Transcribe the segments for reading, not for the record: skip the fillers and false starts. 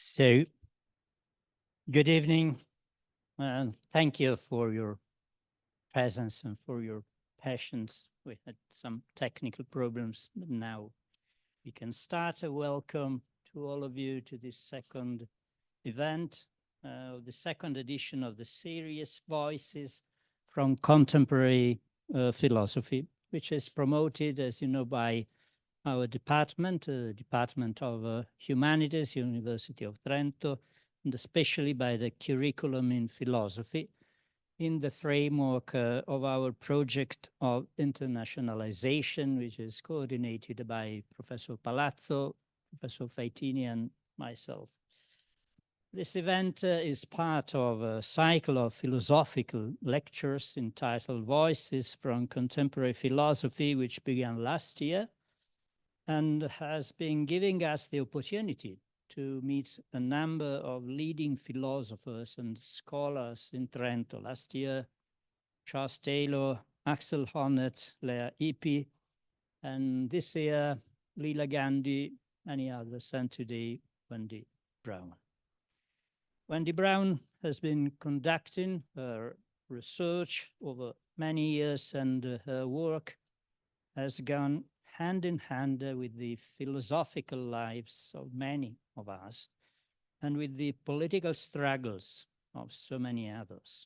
So, good evening, and thank you for your presence and for your patience. We had some technical problems, but now we can start. A welcome to all of you to this second event, the second edition of the series Voices from Contemporary Philosophy, which is promoted, as you know, by our department, the Department of Humanities, University of Trento, and especially by the curriculum in philosophy in the framework of our project of internationalization, which is coordinated by Professor Palazzo, Professor Faitini, and myself. This event is part of a cycle of philosophical lectures entitled Voices from Contemporary Philosophy, which began last year and has been giving us the opportunity to meet a number of leading philosophers and scholars in Trento. Last year, Charles Taylor, Axel Honneth, Lea Ypi, and this year, Leela Gandhi, many others, and today, Wendy Brown. Wendy Brown has been conducting her research over many years, and her work has gone hand in hand with the philosophical lives of many of us and with the political struggles of so many others.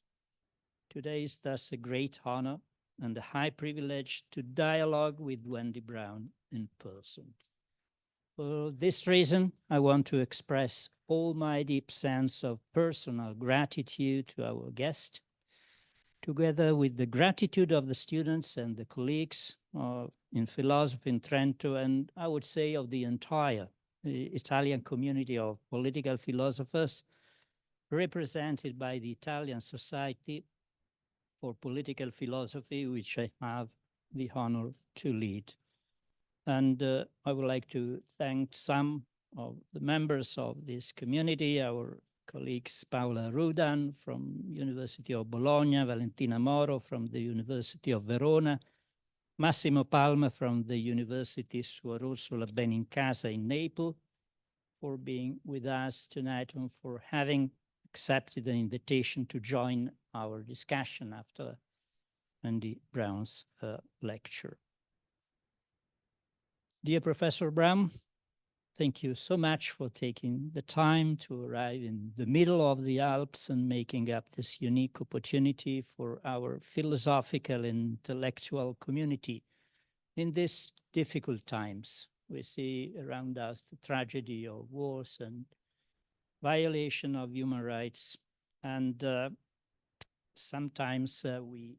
Today is thus a great honor and a high privilege to dialogue with Wendy Brown in person. For this reason, I want to express all my deep sense of personal gratitude to our guest, together with the gratitude of the students and the colleagues in philosophy in Trento, and I would say of the entire Italian community of political philosophers represented by the Italian Society for Political Philosophy, which I have the honor to lead. And I would like to thank some of the members of this community, our colleagues Paola Rudan from University of Bologna, Valentina Moro from the University of Verona, Massimo Palma from the University Suor Ursula Benincasa in Naples, for being with us tonight and for having accepted the invitation to join our discussion after Wendy Brown's lecture. Dear Professor Brown, thank you so much for taking the time to arrive in the middle of the Alps and making up this unique opportunity for our philosophical and intellectual community. In these difficult times, we see around us the tragedy of wars and violation of human rights. And sometimes we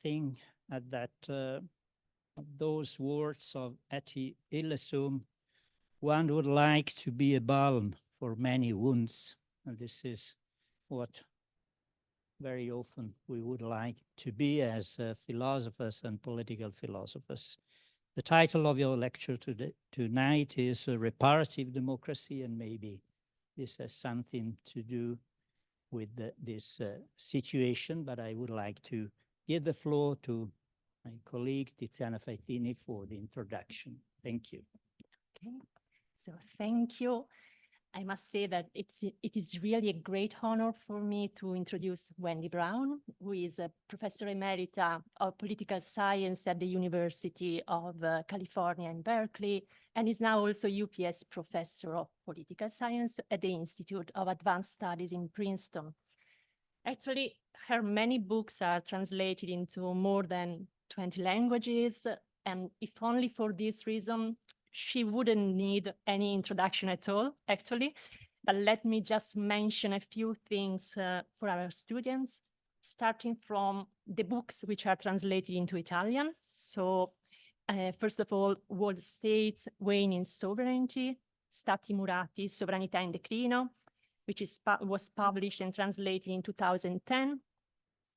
think that those words of Etty Hillesum, one would like to be a balm for many wounds. And this is what very often we would like to be as philosophers and political philosophers. The title of your lecture tonight is Reparative Democracy, and maybe this has something to do with this situation, but I would like to give the floor to my colleague Tiziana Faitini for the introduction. Thank you. Okay. So thank you. I must say that it is really a great honor for me to introduce Wendy Brown, who is a Professor Emerita of Political Science at the University of California in Berkeley, and is now also UPS Professor of Political Science at the Institute of Advanced Studies in Princeton. Actually, her many books are translated into more than 20 languages, and if only for this reason, she wouldn't need any introduction at all, actually. But let me just mention a few things for our students, starting from the books which are translated into Italian. So first of all, World States, Waning Sovereignty, Stati Murati, Sovranità in Declino, which was published and translated in 2010,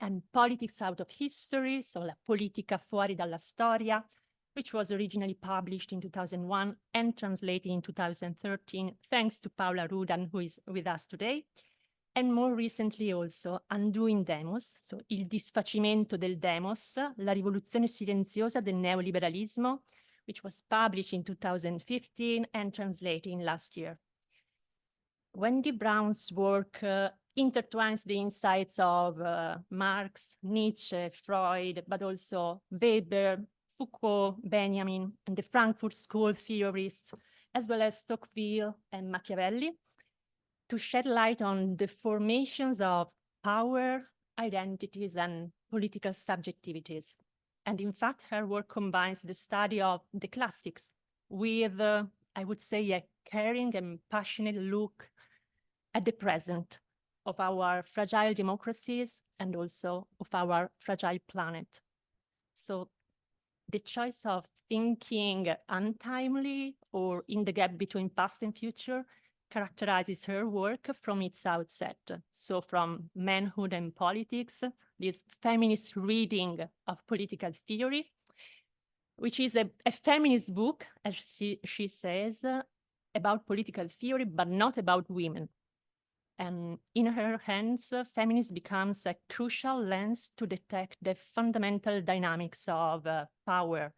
and Politics Out of History, so La Politica Fuori dalla Storia, which was originally published in 2001 and translated in 2013, thanks to Paola Rudan, who is with us today. And more recently also, Undoing Demos, so Il disfacimento del demos, La rivoluzione silenziosa del neoliberalismo, which was published in 2015 and translated in last year. Wendy Brown's work intertwines the insights of Marx, Nietzsche, Freud, but also Weber, Foucault, Benjamin, and the Frankfurt School theorists, as well as Tocqueville and Machiavelli, to shed light on the formations of power, identities, and political subjectivities. And in fact, her work combines the study of the classics with, I would say, a caring and passionate look at the present of our fragile democracies and also of our fragile planet. So the choice of thinking untimely or in the gap between past and future characterizes her work from its outset. So from Manhood and Politics, this feminist reading of political theory, which is a feminist book, as she says, about political theory, but not about women. And in her hands, feminism becomes a crucial lens to detect the fundamental dynamics of power,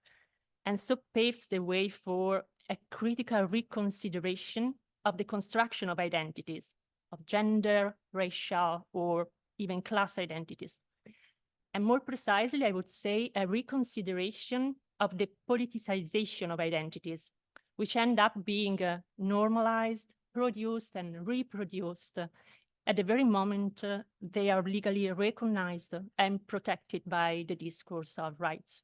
and so paves the way for a critical reconsideration of the construction of identities, of gender, racial, or even class identities. And more precisely, I would say a reconsideration of the politicization of identities, which end up being normalized, produced, and reproduced at the very moment they are legally recognized and protected by the discourse of rights.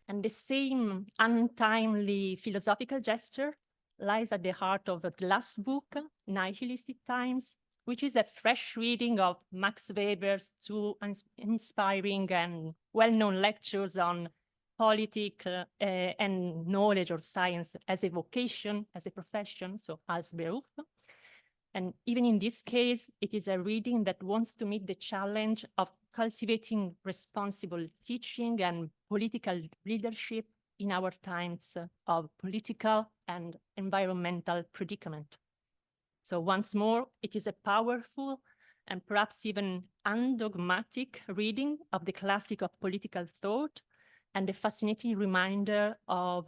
And the same untimely philosophical gesture lies at the heart of the last book, Nihilistic Times, which is a fresh reading of Max Weber's two inspiring and well-known lectures on politics and knowledge or science as a vocation, as a profession, so als Beruf. And even in this case, it is a reading that wants to meet the challenge of cultivating responsible teaching and political leadership in our times of political and environmental predicament. So once more, it is a powerful and perhaps even undogmatic reading of the classic of political thought and a fascinating reminder of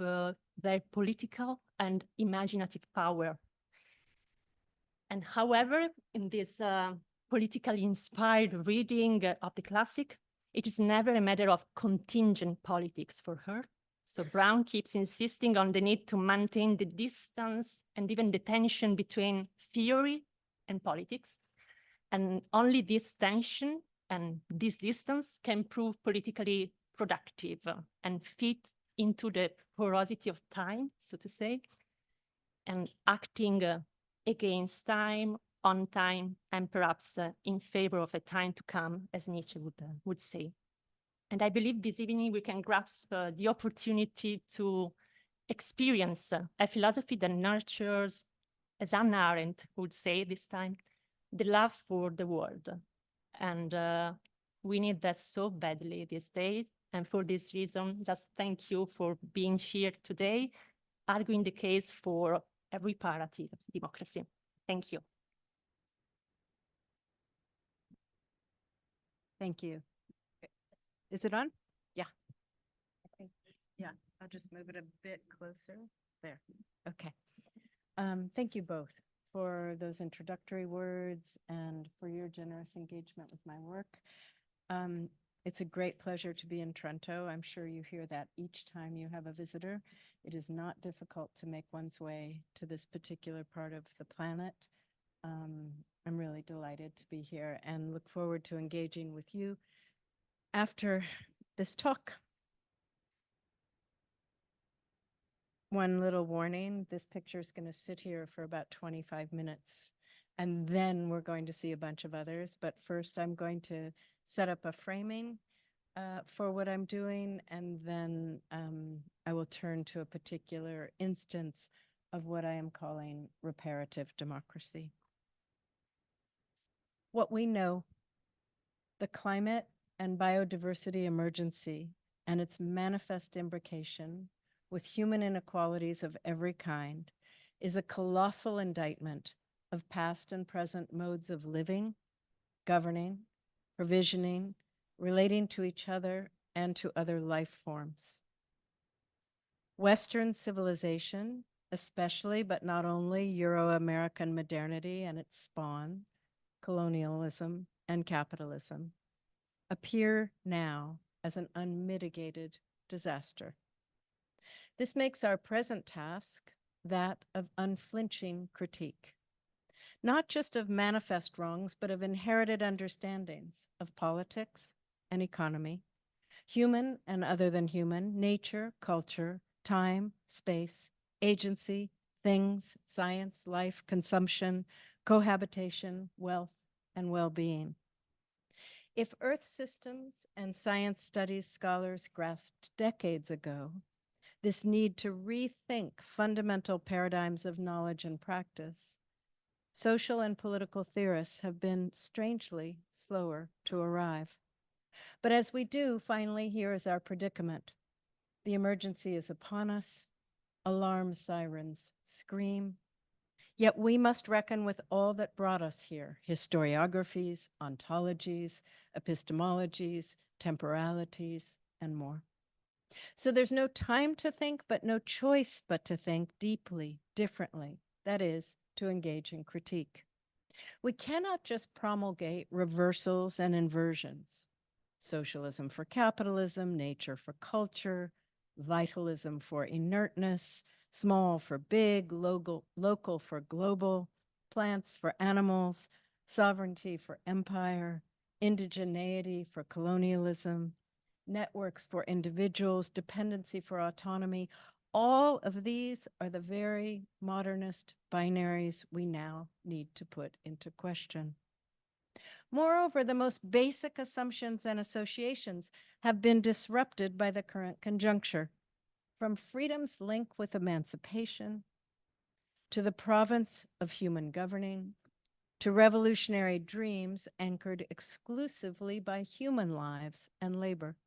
their political and imaginative power. And however, in this politically inspired reading of the classic, it is never a matter of contingent politics for her. So Brown keeps insisting on the need to maintain the distance and even the tension between theory and politics. And only this tension and this distance can prove politically productive and fit into the porosity of time, so to say, and acting against time, on time, and perhaps in favor of a time to come, as Nietzsche would say. And I believe this evening we can grasp the opportunity to experience a philosophy that nurtures, as Hannah Arendt would say this time, the love for the world. And we need that so badly these days. And for this reason, just thank you for being here today, arguing the case for a reparative democracy. Thank you. Thank you. Is it on? Yeah. Yeah, I'll just move it a bit closer. There. Okay. Thank you both for those introductory words and for your generous engagement with my work. It's a great pleasure to be in Trento. I'm sure you hear that each time you have a visitor. It is not difficult to make one's way to this particular part of the planet. I'm really delighted to be here and look forward to engaging with you after this talk. One little warning, this picture is going to sit here for about 25 minutes, and then we're going to see a bunch of others. But first, I'm going to set up a framing for what I'm doing, and then I will turn to a particular instance of what I am calling reparative democracy. What we know, the climate and biodiversity emergency and its manifest imbrication with human inequalities of every kind is a colossal indictment of past and present modes of living, governing, provisioning, relating to each other and to other life forms. Western civilization especially but not only Euro-American modernity and its spawn, colonialism and capitalism, appear now as an unmitigated disaster. This makes our present task that of unflinching critique, not just of manifest wrongs, but of inherited understandings of politics and economy, human and other than human, nature, culture, time, space, agency, things, science, life, consumption, cohabitation, wealth, and well-being. If Earth systems and science studies scholars grasped decades ago this need to rethink fundamental paradigms of knowledge and practice, social and political theorists have been strangely slower to arrive. But as we do, finally, here is our predicament. The emergency is upon us. Alarm sirens scream. Yet we must reckon with all that brought us here, historiographies, ontologies, epistemologies, temporalities, and more. So there's no time to think, but no choice but to think deeply, differently, that is, to engage in critique. We cannot just promulgate reversals and inversions. Socialism for capitalism, nature for culture, vitalism for inertness, small for big, local for global, plants for animals, sovereignty for empire, indigeneity for colonialism, networks for individuals, dependency for autonomy. All of these are the very modernist binaries we now need to put into question. Moreover, the most basic assumptions and associations have been disrupted by the current conjuncture, from freedom's link with emancipation, to the province of human governing, to revolutionary dreams anchored exclusively by human lives and labor.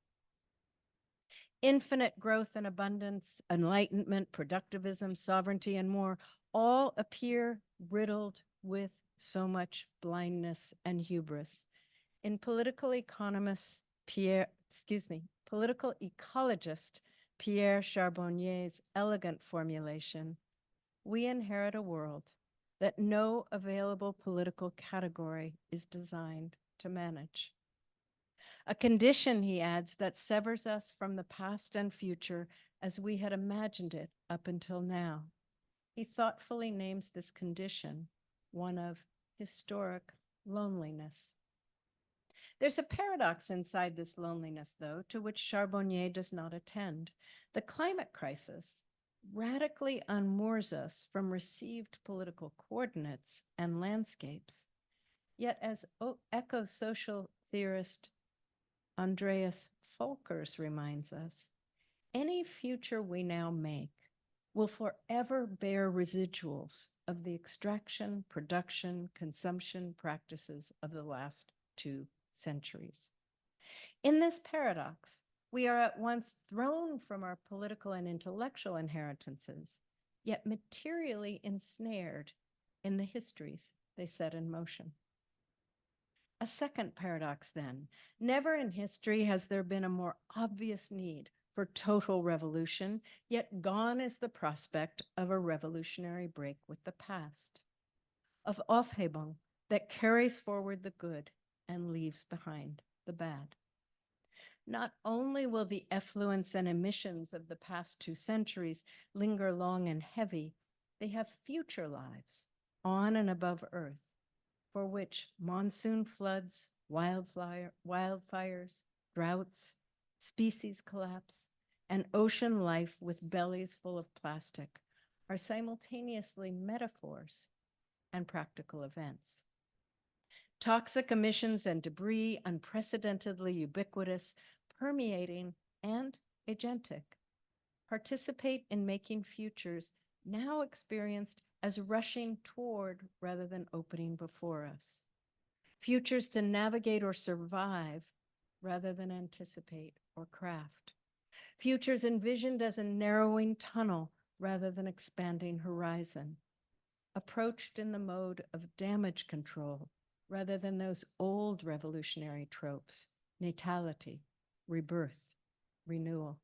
Infinite growth and abundance, enlightenment, productivism, sovereignty, and more all appear riddled with so much blindness and hubris. In political ecologist Pierre Charbonnier's elegant formulation, we inherit a world that no available political category is designed to manage. A condition, he adds, that severs us from the past and future as we had imagined it up until now. He thoughtfully names this condition one of historic loneliness. There's a paradox inside this loneliness, though, to which Charbonnier does not attend. The climate crisis radically unmoors us from received political coordinates and landscapes. Yet, as eco-social theorist Andreas Folkers reminds us, any future we now make will forever bear residuals of the extraction, production, consumption practices of the last 2 centuries. In this paradox, we are at once thrown from our political and intellectual inheritances, yet materially ensnared in the histories they set in motion. A second paradox, then. Never in history has there been a more obvious need for total revolution, yet gone is the prospect of a revolutionary break with the past, of Aufhebung that carries forward the good and leaves behind the bad. Not only will the effluence and emissions of the past 2 centuries linger long and heavy, they have future lives on and above Earth, for which monsoon floods, wildfires, droughts, species collapse, and ocean life with bellies full of plastic are simultaneously metaphors and practical events. Toxic emissions and debris, unprecedentedly ubiquitous, permeating, and agentic, participate in making futures now experienced as rushing toward rather than opening before us. Futures to navigate or survive rather than anticipate or craft. Futures envisioned as a narrowing tunnel rather than expanding horizon. Approached in the mode of damage control rather than those old revolutionary tropes, natality, rebirth, renewal.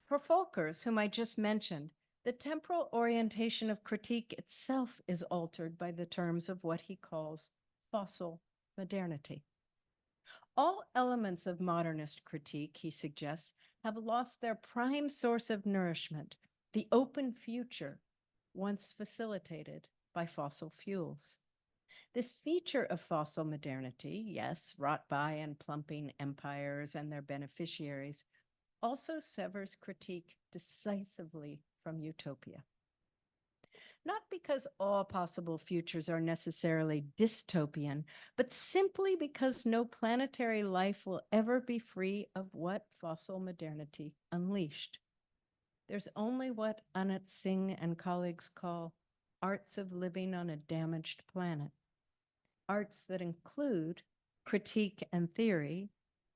For Folkers, whom I just mentioned, The temporal orientation of critique itself is altered by the terms of what he calls fossil modernity. All elements of modernist critique, he suggests, have lost their prime source of nourishment, the open future, once facilitated by fossil fuels. This feature of fossil modernity, yes, wrought by and plumping empires and their beneficiaries, also severs critique decisively from utopia. Not because all possible futures are necessarily dystopian, but simply because no planetary life will ever be free of what fossil modernity unleashed. There's only what Anat Singh and colleagues call arts of living on a damaged planet. Arts that include critique and theory,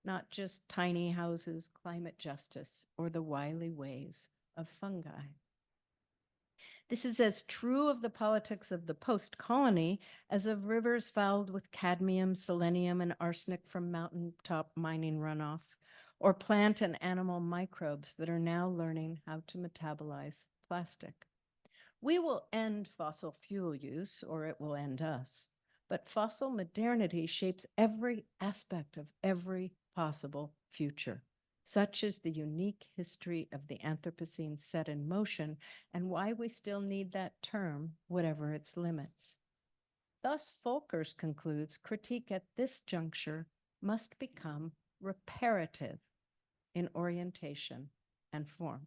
not just tiny houses, climate justice, or the wily ways of fungi. This is as true of the politics of the post-colony as of rivers fouled with cadmium, selenium, and arsenic from mountaintop mining runoff, or plant and animal microbes that are now learning how to metabolize plastic. We will end fossil fuel use, or it will end us, but fossil modernity shapes every aspect of every possible future. Such is the unique history of the Anthropocene set in motion and why we still need that term, whatever its limits. Thus, Folkers concludes critique at this juncture must become reparative in orientation and form.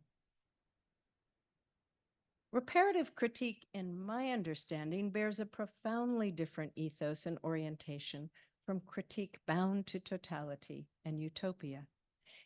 Reparative critique, in my understanding, bears a profoundly different ethos and orientation from critique bound to totality and utopia.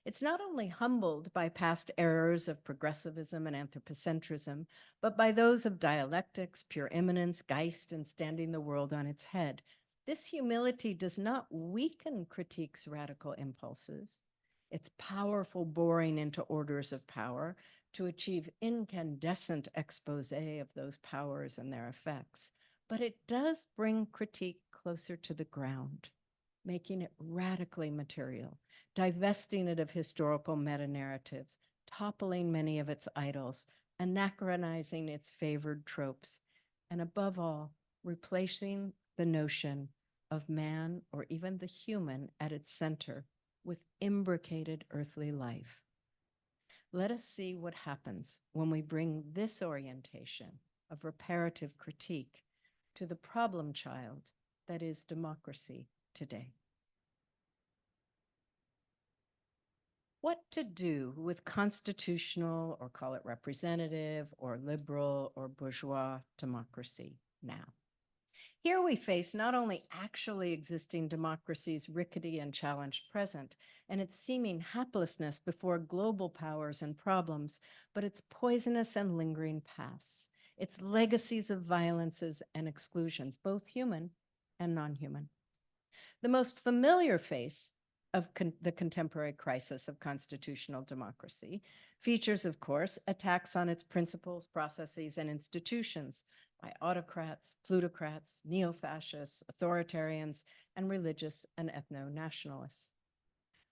It's not only humbled by past errors of progressivism and anthropocentrism, but by those of dialectics, pure immanence, Geist, and standing the world on its head. This humility does not weaken critique's radical impulses, its powerful boring into orders of power to achieve incandescent expose of those powers and their effects, but it does bring critique closer to the ground, making it radically material, divesting it of historical meta-narratives, toppling many of its idols, anachronizing its favored tropes, and above all, replacing the notion of man or even the human at its center with imbricated earthly life. Let us see what happens when we bring this orientation of reparative critique to the problem child that is democracy today. What to do with constitutional, or call it representative, or liberal, or bourgeois democracy now? Here we face not only actually existing democracy's rickety and challenged present and its seeming haplessness before global powers and problems, but its poisonous and lingering pasts, its legacies of violences and exclusions, both human and non-human. The most familiar face of the contemporary crisis of constitutional democracy features, of course, attacks on its principles, processes, and institutions by autocrats, plutocrats, neo-fascists, authoritarians, and religious and ethno-nationalists.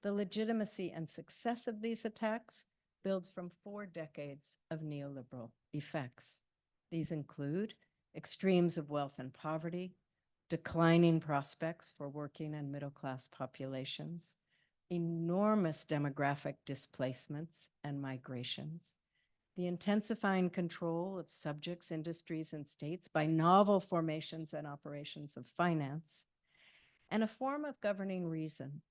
The legitimacy and success of these attacks builds from 4 decades of neoliberal effects. These include extremes of wealth and poverty, declining prospects for working and middle-class populations, enormous demographic displacements and migrations, the intensifying control of subjects, industries, and states by novel formations and operations of finance, and a form of governing reason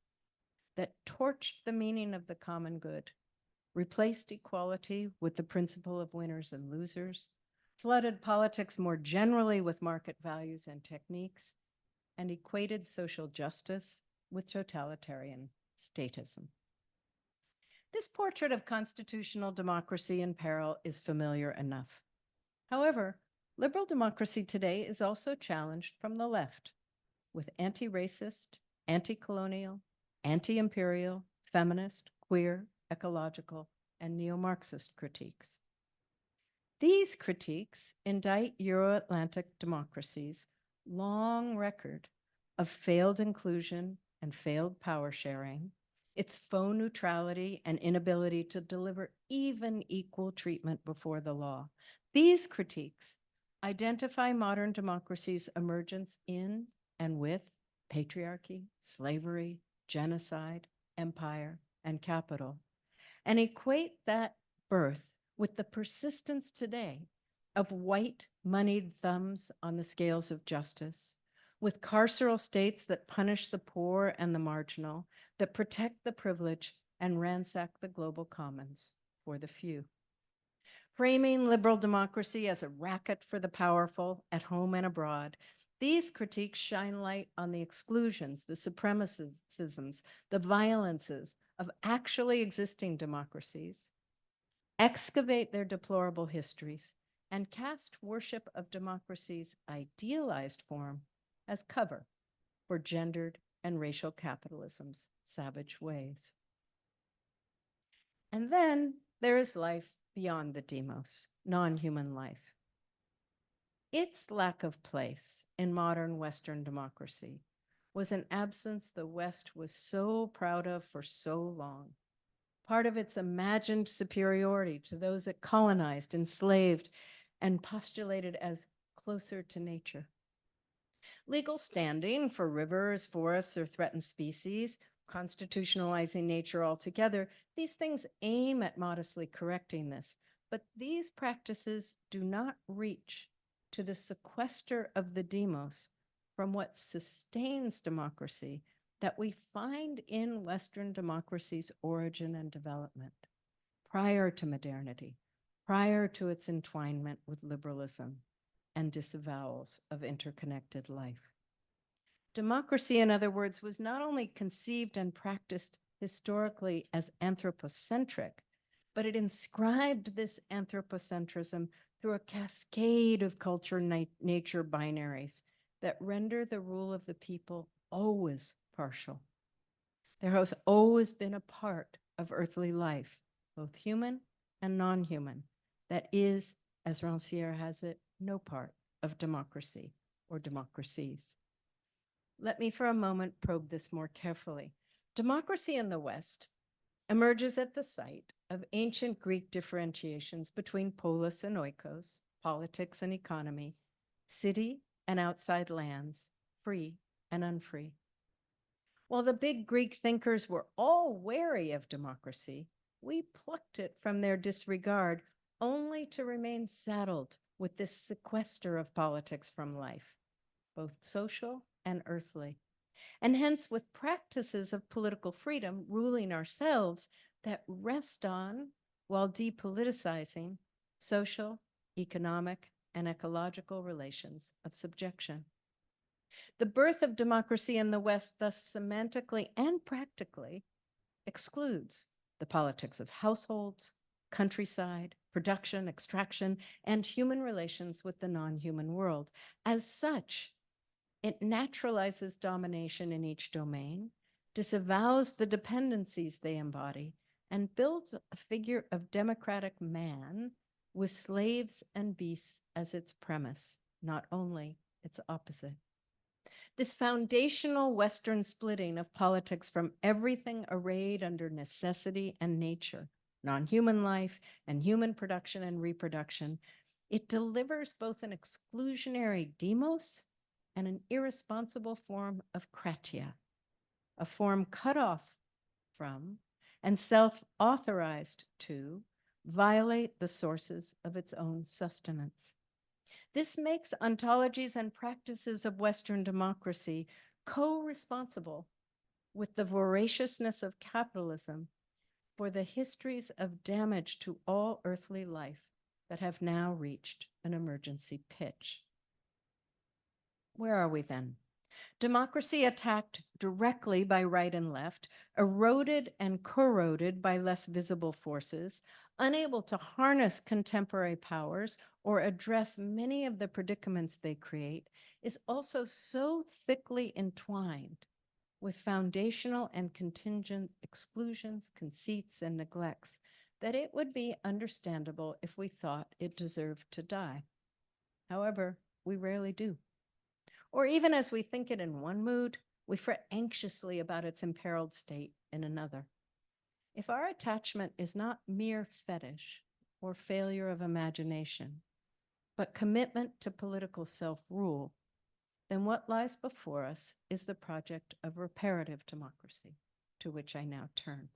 that torched the meaning of the common good, replaced equality with the principle of winners and losers, flooded politics more generally with market values and techniques, and equated social justice with totalitarian statism. This portrait of constitutional democracy in peril is familiar enough. However, liberal democracy today is also challenged from the left with anti-racist, anti-colonial, anti-imperial, feminist, queer, ecological, and neo-Marxist critiques. These critiques indict Euro-Atlantic democracies' long record of failed inclusion and failed power sharing, its faux neutrality and inability to deliver even equal treatment before the law. These critiques identify modern democracy's emergence in and with patriarchy, slavery, genocide, empire, and capital, and equate that birth with the persistence today of white moneyed thumbs on the scales of justice, with carceral states that punish the poor and the marginal, that protect the privileged and ransack the global commons for the few. Framing liberal democracy as a racket for the powerful at home and abroad, these critiques shine light on the exclusions, the supremacisms, the violences of actually existing democracies, excavate their deplorable histories, and cast worship of democracy's idealized form as cover for gendered and racial capitalism's savage ways. And then there is life beyond the demos, non-human life. Its lack of place in modern Western democracy was an absence the West was so proud of for so long, part of its imagined superiority to those it colonized, enslaved, and postulated as closer to nature. Legal standing for rivers, forests, or threatened species, constitutionalizing nature altogether, these things aim at modestly correcting this, but these practices do not reach to the sequester of the demos from what sustains democracy that we find in Western democracy's origin and development, prior to modernity, prior to its entwinement with liberalism and disavowals of interconnected life. Democracy, in other words, was not only conceived and practiced historically as anthropocentric, but it inscribed this anthropocentrism through a cascade of culture-nature binaries that render the rule of the people always partial. There has always been a part of earthly life, both human and non-human, that is, as Rancière has it, no part of democracy or democracies. Let me for a moment probe this more carefully. Democracy in the West emerges at the site of ancient Greek differentiations between polis and oikos, politics and economy, city and outside lands, free and unfree. While the big Greek thinkers were all wary of democracy, we plucked it from their disregard only to remain saddled with this sequester of politics from life, both social and earthly, and hence with practices of political freedom ruling ourselves that rest on, while depoliticizing, social, economic, and ecological relations of subjection. The birth of democracy in the West thus semantically and practically excludes the politics of households, countryside, production, extraction, and human relations with the non-human world. As such, it naturalizes domination in each domain, disavows the dependencies they embody, and builds a figure of democratic man with slaves and beasts as its premise, not only its opposite. This foundational Western splitting of politics from everything arrayed under necessity and nature, non-human life and human production and reproduction, it delivers both an exclusionary demos and an irresponsible form of kratia, a form cut off from and self-authorized to violate the sources of its own sustenance. This makes ontologies and practices of Western democracy co-responsible with the voraciousness of capitalism for the histories of damage to all earthly life that have now reached an emergency pitch. Where are we then? Democracy attacked directly by right and left, eroded and corroded by less visible forces, unable to harness contemporary powers or address many of the predicaments they create, is also so thickly entwined with foundational and contingent exclusions, conceits, and neglects that it would be understandable if we thought it deserved to die. However, we rarely do. Or even as we think it in one mood, we fret anxiously about its imperiled state in another. If our attachment is not mere fetish or failure of imagination, but commitment to political self-rule, then what lies before us is the project of reparative democracy, to which I now turn.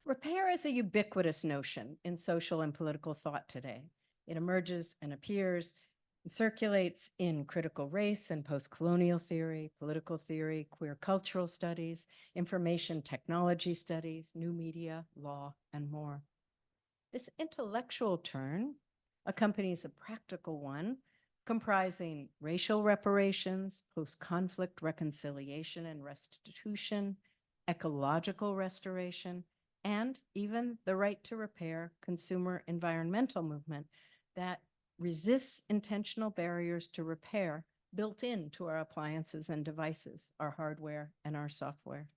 Repair is a ubiquitous notion in social and political thought today. It emerges and appears and circulates in critical race and post-colonial theory, political theory, queer cultural studies, information technology studies, new media, law, and more. This intellectual turn accompanies a practical one comprising racial reparations, post-conflict reconciliation and restitution, ecological restoration, and even the right to repair consumer environmental movement that resists intentional barriers to repair built into our appliances and devices, our hardware and our software.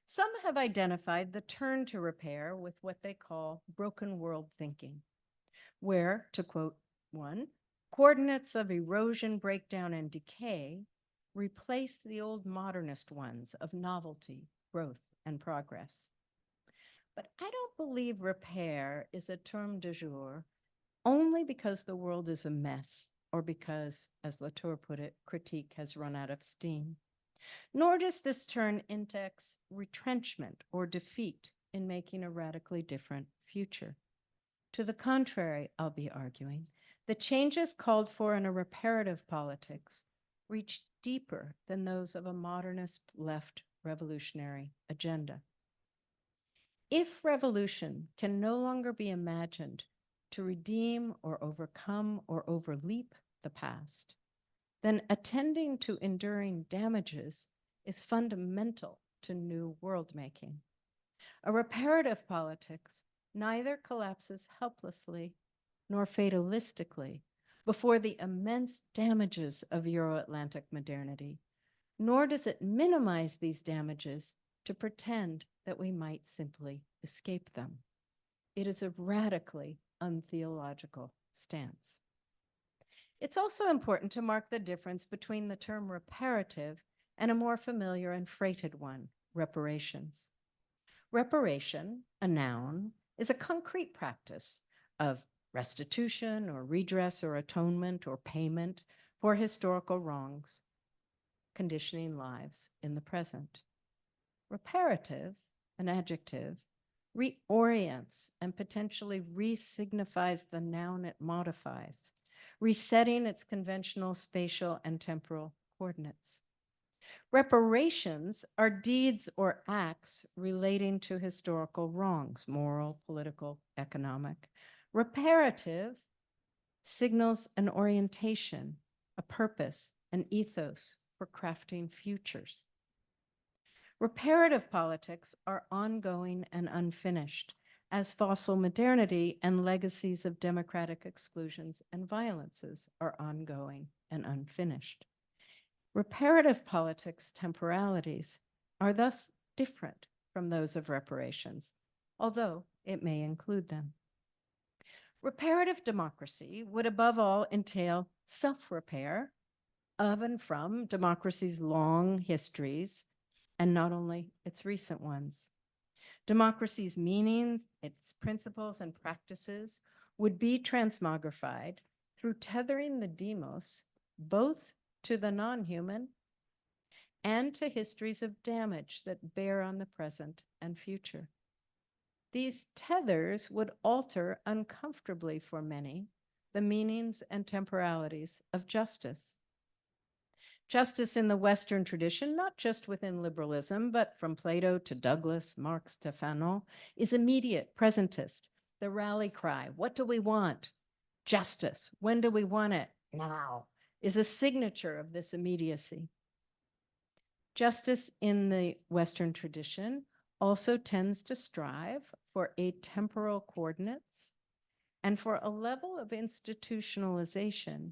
Some have identified the turn to repair with what they call broken world thinking, where, to quote one, coordinates of erosion, breakdown, and decay replace the old modernist ones of novelty, growth, and progress. But I don't believe repair is a term du jour only because the world is a mess or because, as Latour put it, critique has run out of steam. Nor does this turn index retrenchment or defeat in making a radically different future. To the contrary, I'll be arguing, the changes called for in a reparative politics reach deeper than those of a modernist left revolutionary agenda. If revolution can no longer be imagined to redeem or overcome or overleap the past, then attending to enduring damages is fundamental to new world making. A reparative politics neither collapses helplessly nor fatalistically before the immense damages of Euro-Atlantic modernity, nor does it minimize these damages to pretend that we might simply escape them. It is a radically untheological stance. It's also important to mark the difference between the term reparative and a more familiar and freighted one, reparations. Reparation, a noun, is a concrete practice of restitution or redress or atonement or payment for historical wrongs, conditioning lives in the present. Reparative, an adjective, reorients and potentially resignifies the noun it modifies, resetting its conventional spatial and temporal coordinates. Reparations are deeds or acts relating to historical wrongs, moral, political, economic. Reparative signals an orientation, a purpose, an ethos for crafting futures. Reparative politics are ongoing and unfinished, as fossil modernity and legacies of democratic exclusions and violences are ongoing and unfinished. Reparative politics' temporalities are thus different from those of reparations, although it may include them. Reparative democracy would above all entail self-repair of and from democracy's long histories, and not only its recent ones. Democracy's meanings, its principles and practices would be transmogrified through tethering the demos both to the non-human and to histories of damage that bear on the present and future. These tethers would alter uncomfortably for many the meanings and temporalities of justice. Justice in the Western tradition, not just within liberalism, but from Plato to Douglas, Marx to Fanon, is immediate, presentist. The rally cry, what do we want? Justice. When do we want it? Now. Is a signature of this immediacy. Justice in the Western tradition also tends to strive for atemporal coordinates and for a level of institutionalization,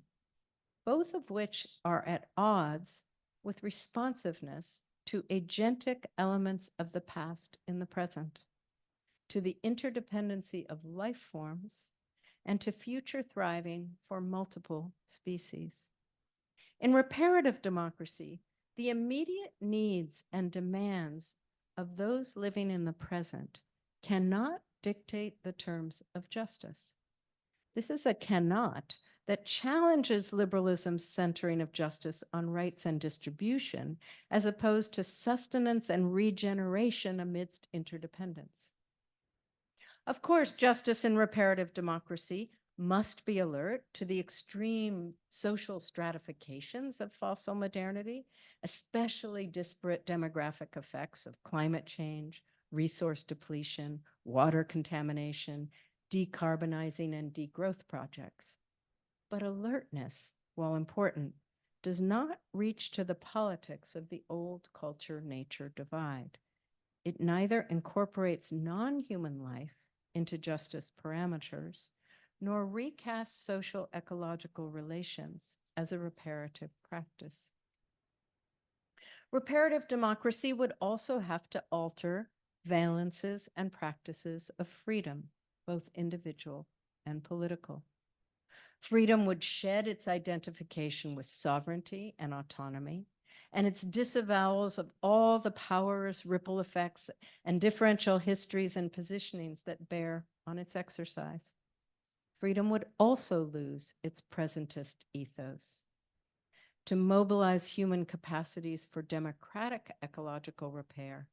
both of which are at odds with responsiveness to agentic elements of the past in the present, to the interdependency of life forms, and to future thriving for multiple species. In reparative democracy, the immediate needs and demands of those living in the present cannot dictate the terms of justice. This is a cannot that challenges liberalism's centering of justice on rights and distribution, as opposed to sustenance and regeneration amidst interdependence. Of course, justice in reparative democracy must be alert to the extreme social stratifications of fossil modernity, especially disparate demographic effects of climate change, resource depletion, water contamination, decarbonizing and degrowth projects. But alertness, while important, does not reach to the politics of the old culture-nature divide. It neither incorporates non-human life into justice parameters, nor recasts social ecological relations as a reparative practice. Reparative democracy would also have to alter valences and practices of freedom, both individual and political. Freedom would shed its identification with sovereignty and autonomy, and its disavowals of all the powers, ripple effects, and differential histories and positionings that bear on its exercise. Freedom would also lose its presentist ethos. To mobilize human capacities for democratic ecological repair,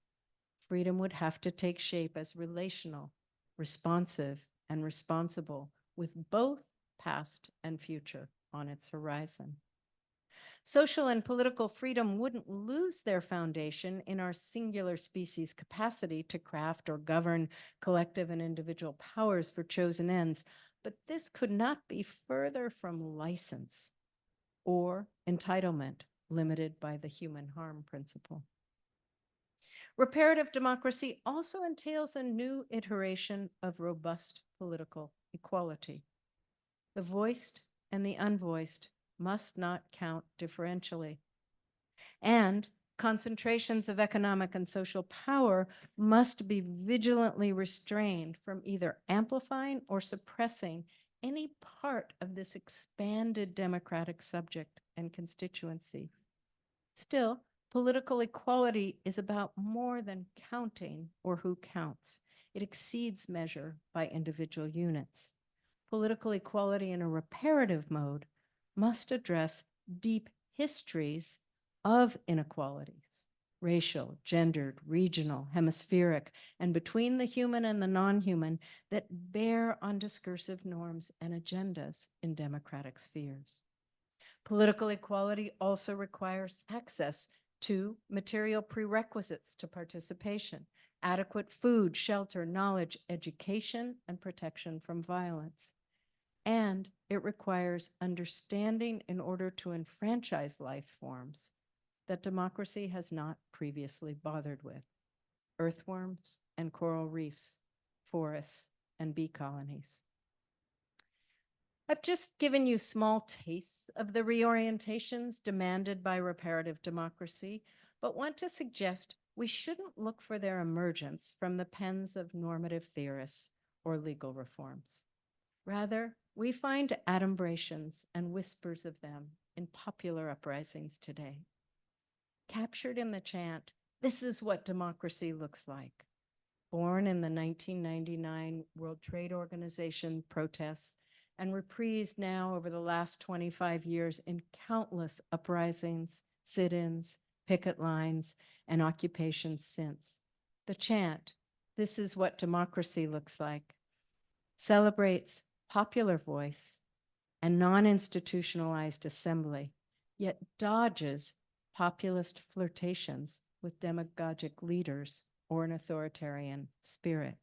freedom would have to take shape as relational, responsive, and responsible, with both past and future on its horizon. Social and political freedom wouldn't lose their foundation in our singular species' capacity to craft or govern collective and individual powers for chosen ends, but this could not be further from license or entitlement limited by the human harm principle. Reparative democracy also entails a new iteration of robust political equality. The voiced and the unvoiced must not count differentially. And concentrations of economic and social power must be vigilantly restrained from either amplifying or suppressing any part of this expanded democratic subject and constituency. Still, political equality is about more than counting or who counts. It exceeds measure by individual units. Political equality in a reparative mode must address deep histories of inequalities, racial, gendered, regional, hemispheric, and between the human and the non-human that bear on discursive norms and agendas in democratic spheres. Political equality also requires access to material prerequisites to participation, adequate food, shelter, knowledge, education, and protection from violence. And it requires understanding in order to enfranchise life forms that democracy has not previously bothered with: earthworms and coral reefs, forests, and bee colonies. I've just given you small tastes of the reorientations demanded by reparative democracy, but want to suggest we shouldn't look for their emergence from the pens of normative theorists or legal reforms. Rather, we find adumbrations and whispers of them in popular uprisings today. Captured in the chant, "This is what democracy looks like," born in the 1999 World Trade Organization protests and reprised now over the last 25 years in countless uprisings, sit-ins, picket lines, and occupations since. The chant, "This is what democracy looks like," celebrates popular voice and non-institutionalized assembly, yet dodges populist flirtations with demagogic leaders or an authoritarian spirit.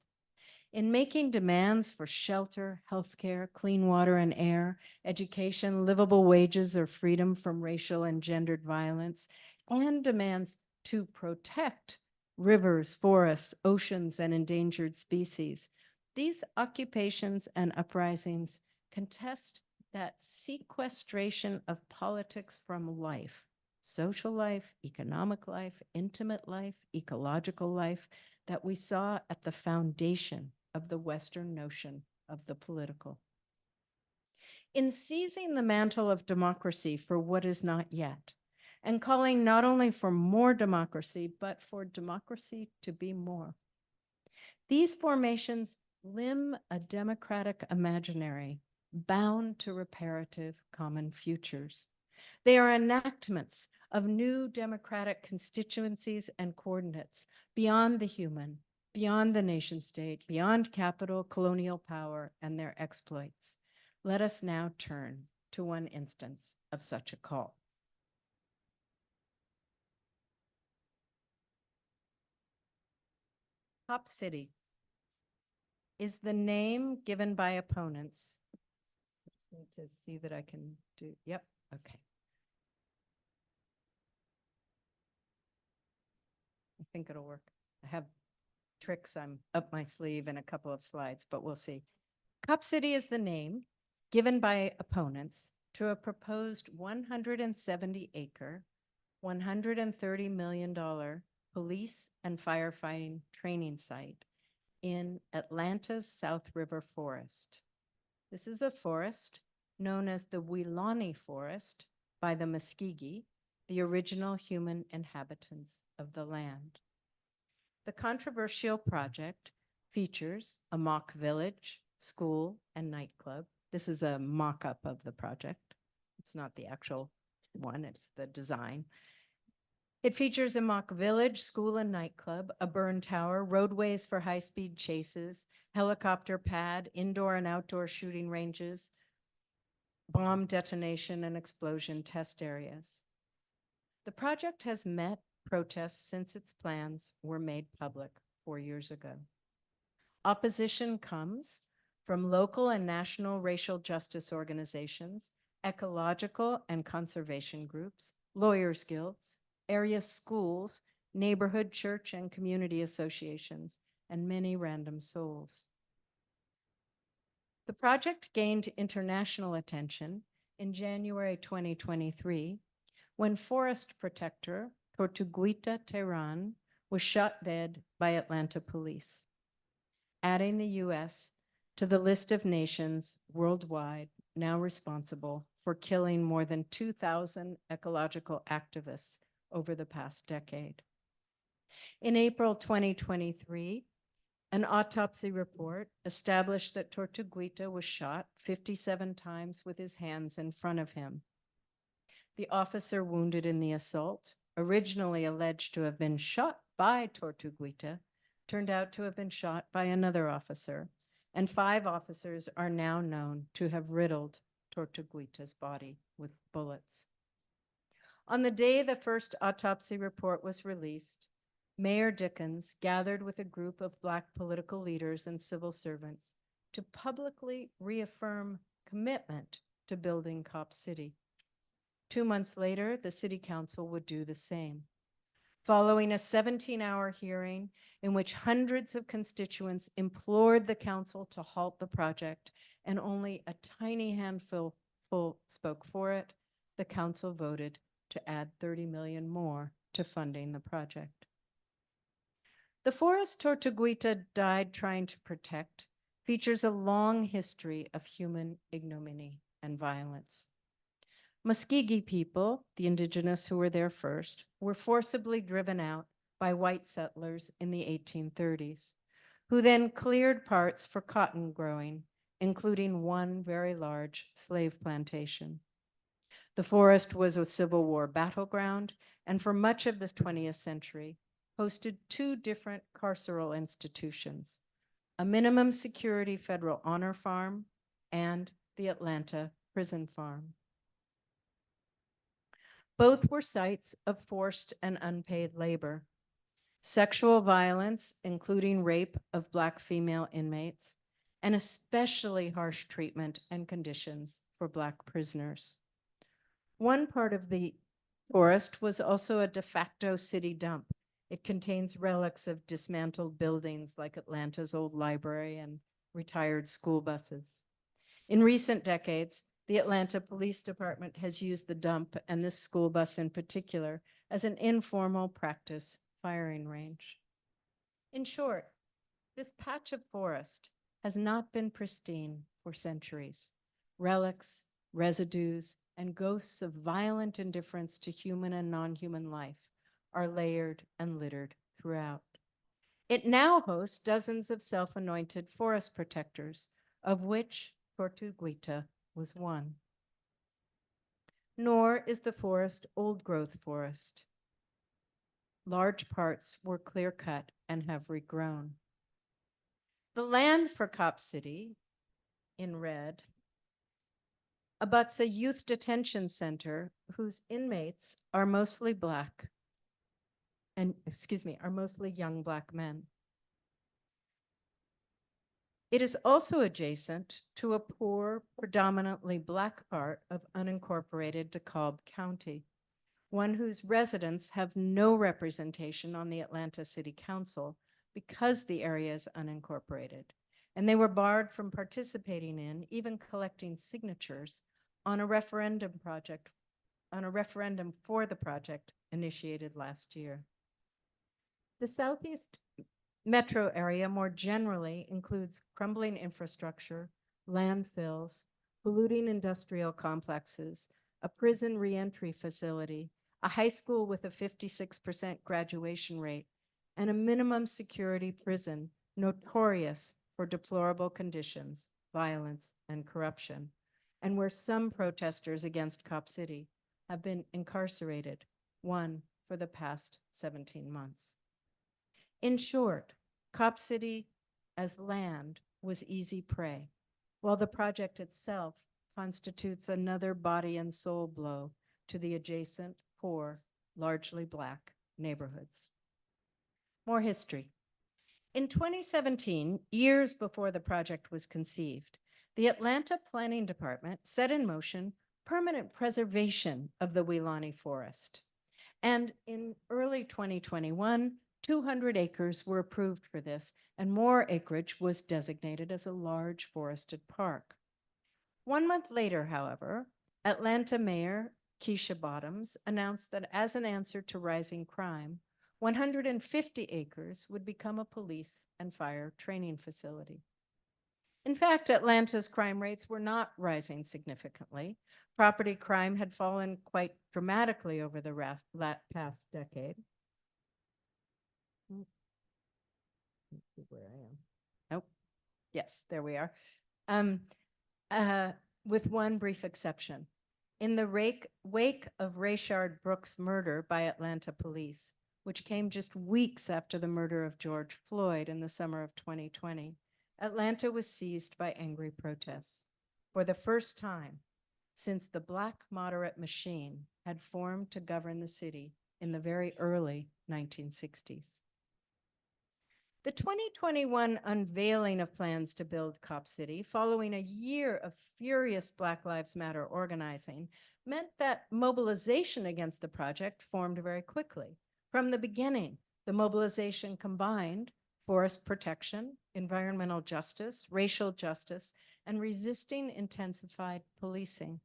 In making demands for shelter, healthcare, clean water and air, education, livable wages, or freedom from racial and gendered violence, and demands to protect rivers, forests, oceans, and endangered species, these occupations and uprisings contest that sequestration of politics from life, social life, economic life, intimate life, ecological life, that we saw at the foundation of the Western notion of the political. In seizing the mantle of democracy for what is not yet, and calling not only for more democracy, but for democracy to be more. These formations limn a democratic imaginary bound to reparative common futures. They are enactments of new democratic constituencies and coordinates beyond the human, beyond the nation state, beyond capital, colonial power, and their exploits. Let us now turn to one instance of such a call. Cop City is the name given by opponents. I just need to see that I can do, yep, okay. I think it'll work. I have tricks I'm up my sleeve in a couple of slides, but we'll see. Cop City is the name given by opponents to a proposed 170-acre, $130 million police and firefighting training site in Atlanta's South River Forest. This is a forest known as the Weelaunee Forest by the Muskegee, the original human inhabitants of the land. The controversial project features a mock village, school, and nightclub. This is a mock-up of the project. It's not the actual one, it's the design. It features a mock village, school, and nightclub, a burn tower, roadways for high-speed chases, helicopter pad, indoor and outdoor shooting ranges, bomb detonation and explosion test areas. The project has met protests since its plans were made public 4 years ago. Opposition comes from local and national racial justice organizations, ecological and conservation groups, lawyers' guilds, area schools, neighborhood church and community associations, and many random souls. The project gained international attention in January 2023 when forest protector Tortuguita Terán was shot dead by Atlanta police, adding the US to the list of nations worldwide now responsible for killing more than 2,000 ecological activists over the past decade. In April 2023, an autopsy report established that Tortuguita was shot 57 times with his hands in front of him. The officer wounded in the assault, originally alleged to have been shot by Tortuguita, turned out to have been shot by another officer, and 5 officers are now known to have riddled Tortuguita's body with bullets. On the day the first autopsy report was released, Mayor Dickens gathered with a group of Black political leaders and civil servants to publicly reaffirm commitment to building Cop City. 2 months later, the City Council would do the same. Following a 17-hour hearing in which hundreds of constituents implored the council to halt the project and only a tiny handful spoke for it, the council voted to add $30 million more to funding the project. The forest Tortuguita died trying to protect features a long history of human ignominy and violence. Muskegee people, the indigenous who were there first, were forcibly driven out by white settlers in the 1830s, who then cleared parts for cotton growing, including one very large slave plantation. The forest was a Civil War battleground, and for much of the 20th century, hosted 2 different carceral institutions, a minimum security federal honor farm and the Atlanta prison farm. Both were sites of forced and unpaid labor, sexual violence, including rape of Black female inmates, and especially harsh treatment and conditions for Black prisoners. One part of the forest was also a de facto city dump. It contains relics of dismantled buildings like Atlanta's old library and retired school buses. In recent decades, the Atlanta Police Department has used the dump, and this school bus in particular, as an informal practice firing range. In short, this patch of forest has not been pristine for centuries. Relics, residues, and ghosts of violent indifference to human and non-human life are layered and littered throughout. It now hosts dozens of self-anointed forest protectors, of which Tortuguita was one. Nor is the forest old-growth forest. Large parts were clear-cut and have regrown. The land for Cop City, in red, abuts a youth detention center whose inmates are mostly Black and, are mostly young Black men. It is also adjacent to a poor, predominantly Black part of unincorporated DeKalb County, one whose residents have no representation on the Atlanta City Council because the area is unincorporated, and they were barred from participating in, even collecting signatures on a referendum for the project initiated last year. The Southeast metro area more generally includes crumbling infrastructure, landfills, polluting industrial complexes, a prison reentry facility, a high school with a 56% graduation rate, and a minimum security prison notorious for deplorable conditions, violence, and corruption, and where some protesters against Cop City have been incarcerated, one for the past 17 months. In short, Cop City as land was easy prey, while the project itself constitutes another body and soul blow to the adjacent, poor, largely Black neighborhoods. More history. In 2017, years before the project was conceived, the Atlanta Planning Department set in motion permanent preservation of the Weelaunee Forest. And in early 2021, 200 acres were approved for this, and more acreage was designated as a large forested park. 1 month later, however, Atlanta Mayor Keisha Bottoms announced that as an answer to rising crime, 150 acres would become a police and fire training facility. In fact, Atlanta's crime rates were not rising significantly. Property crime had fallen quite dramatically over the past decade. Let's see where I am. Oh, yes, there we are. With one brief exception. In the wake of Rayshard Brooks' murder by Atlanta police, which came just weeks after the murder of George Floyd in the summer of 2020, Atlanta was seized by angry protests for the first time since the Black moderate machine had formed to govern the city in the very early 1960s. The 2021 unveiling of plans to build Cop City, following a year of furious Black Lives Matter organizing, meant that mobilization against the project formed very quickly. From the beginning, the mobilization combined forest protection, environmental justice, racial justice, and resisting intensified policing.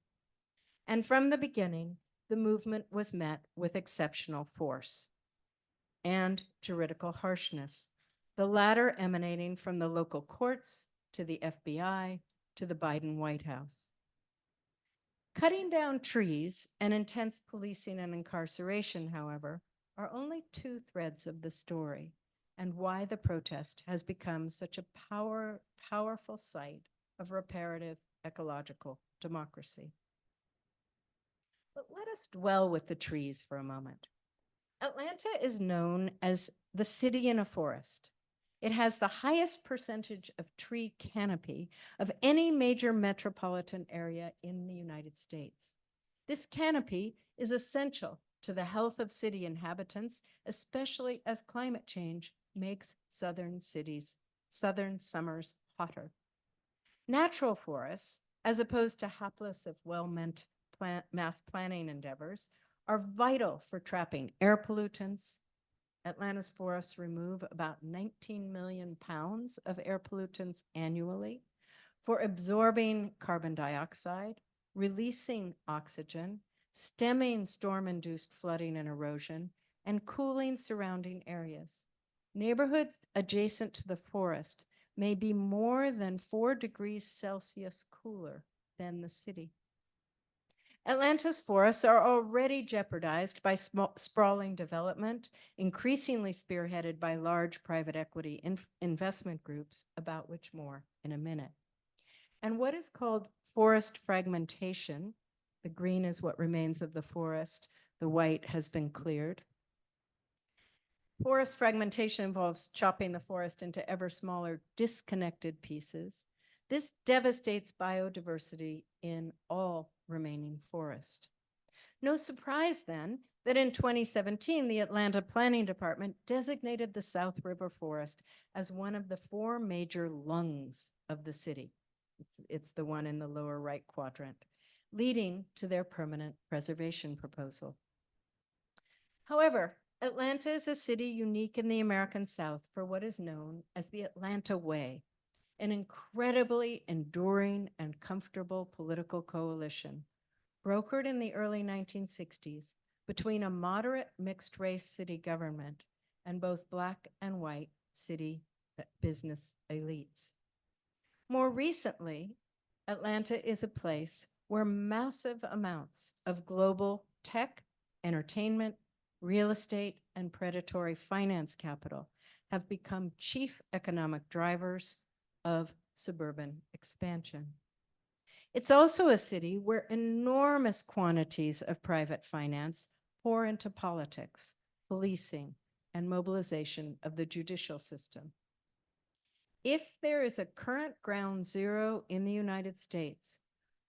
And from the beginning, the movement was met with exceptional force and juridical harshness, the latter emanating from the local courts to the FBI to the Biden White House. Cutting down trees and intense policing and incarceration, however, are only two threads of the story and why the protest has become such a powerful site of reparative ecological democracy. But let us dwell with the trees for a moment. Atlanta is known as the city in a forest. It has the highest percentage of tree canopy of any major metropolitan area in the United States. This canopy is essential to the health of city inhabitants, especially as climate change makes southern summers hotter. Natural forests, as opposed to hapless if well-meant mass planning endeavors, are vital for trapping air pollutants. Atlanta's forests remove about 19 million pounds of air pollutants annually, for absorbing carbon dioxide, releasing oxygen, stemming storm-induced flooding and erosion, and cooling surrounding areas. Neighborhoods adjacent to the forest may be more than 4 degrees Celsius cooler than the city. Atlanta's forests are already jeopardized by sprawling development, increasingly spearheaded by large private equity investment groups, about which more in a minute. And what is called forest fragmentation, the green is what remains of the forest, the white has been cleared. Forest fragmentation involves chopping the forest into ever smaller disconnected pieces. This devastates biodiversity in all remaining forest. No surprise then that in 2017, the Atlanta Planning Department designated the South River Forest as one of the 4 major lungs of the city. It's the one in the lower right quadrant, leading to their permanent preservation proposal. However, Atlanta is a city unique in the American South for what is known as the Atlanta Way, an incredibly enduring and comfortable political coalition brokered in the early 1960s between a moderate mixed-race city government and both Black and white city business elites. More recently, Atlanta is a place where massive amounts of global tech, entertainment, real estate, and predatory finance capital have become chief economic drivers of suburban expansion. It's also a city where enormous quantities of private finance pour into politics, policing, and mobilization of the judicial system. If there is a current ground zero in the United States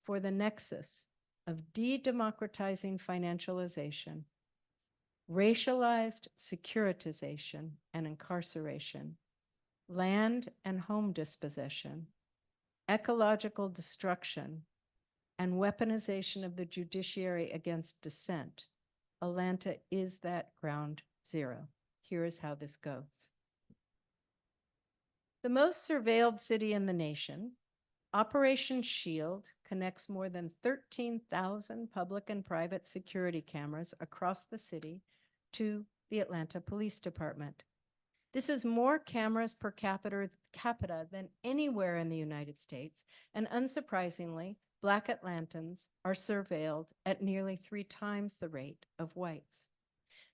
for the nexus of de-democratizing financialization, racialized securitization and incarceration, land and home dispossession, ecological destruction, and weaponization of the judiciary against dissent, Atlanta is that ground zero. Here is how this goes. The most surveilled city in the nation, Operation Shield connects more than 13,000 public and private security cameras across the city to the Atlanta Police Department. This is more cameras per capita than anywhere in the United States, and unsurprisingly, Black Atlantans are surveilled at nearly 3 times the rate of whites.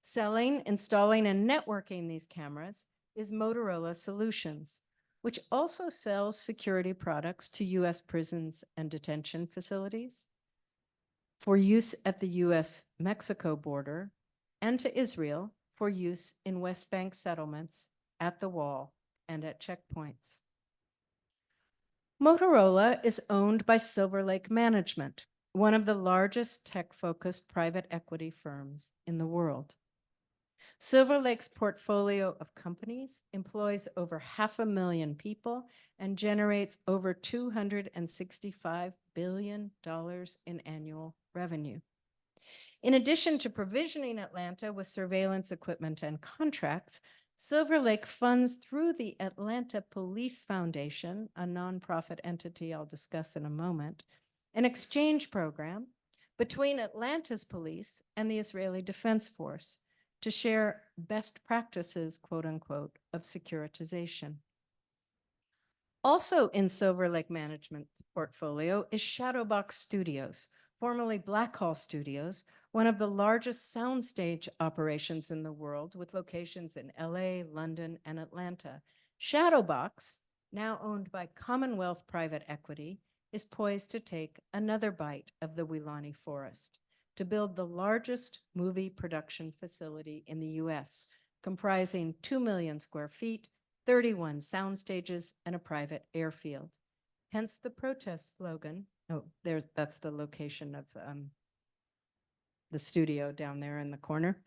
Selling, installing, and networking these cameras is Motorola Solutions, which also sells security products to U.S. prisons and detention facilities, for use at the U.S.-Mexico border, and to Israel for use in West Bank settlements, at the wall, and at checkpoints. Motorola is owned by Silver Lake Management, one of the largest tech-focused private equity firms in the world. Silver Lake's portfolio of companies employs over 500,000 people and generates over $265 billion in annual revenue. In addition to provisioning Atlanta with surveillance equipment and contracts, Silver Lake funds through the Atlanta Police Foundation, a nonprofit entity I'll discuss in a moment, an exchange program between Atlanta's police and the Israeli Defense Force to share best practices, quote unquote, of securitization. Also in Silver Lake Management's portfolio is Shadowbox Studios, formerly Blackhall Studios, one of the largest soundstage operations in the world with locations in LA, London, and Atlanta. Shadowbox, now owned by Commonwealth Private Equity, is poised to take another bite of the Weelaunee Forest to build the largest movie production facility in the US, comprising 2 million square feet, 31 sound stages, and a private airfield. Hence the protest slogan. Oh, that's the location of the studio down there in the corner.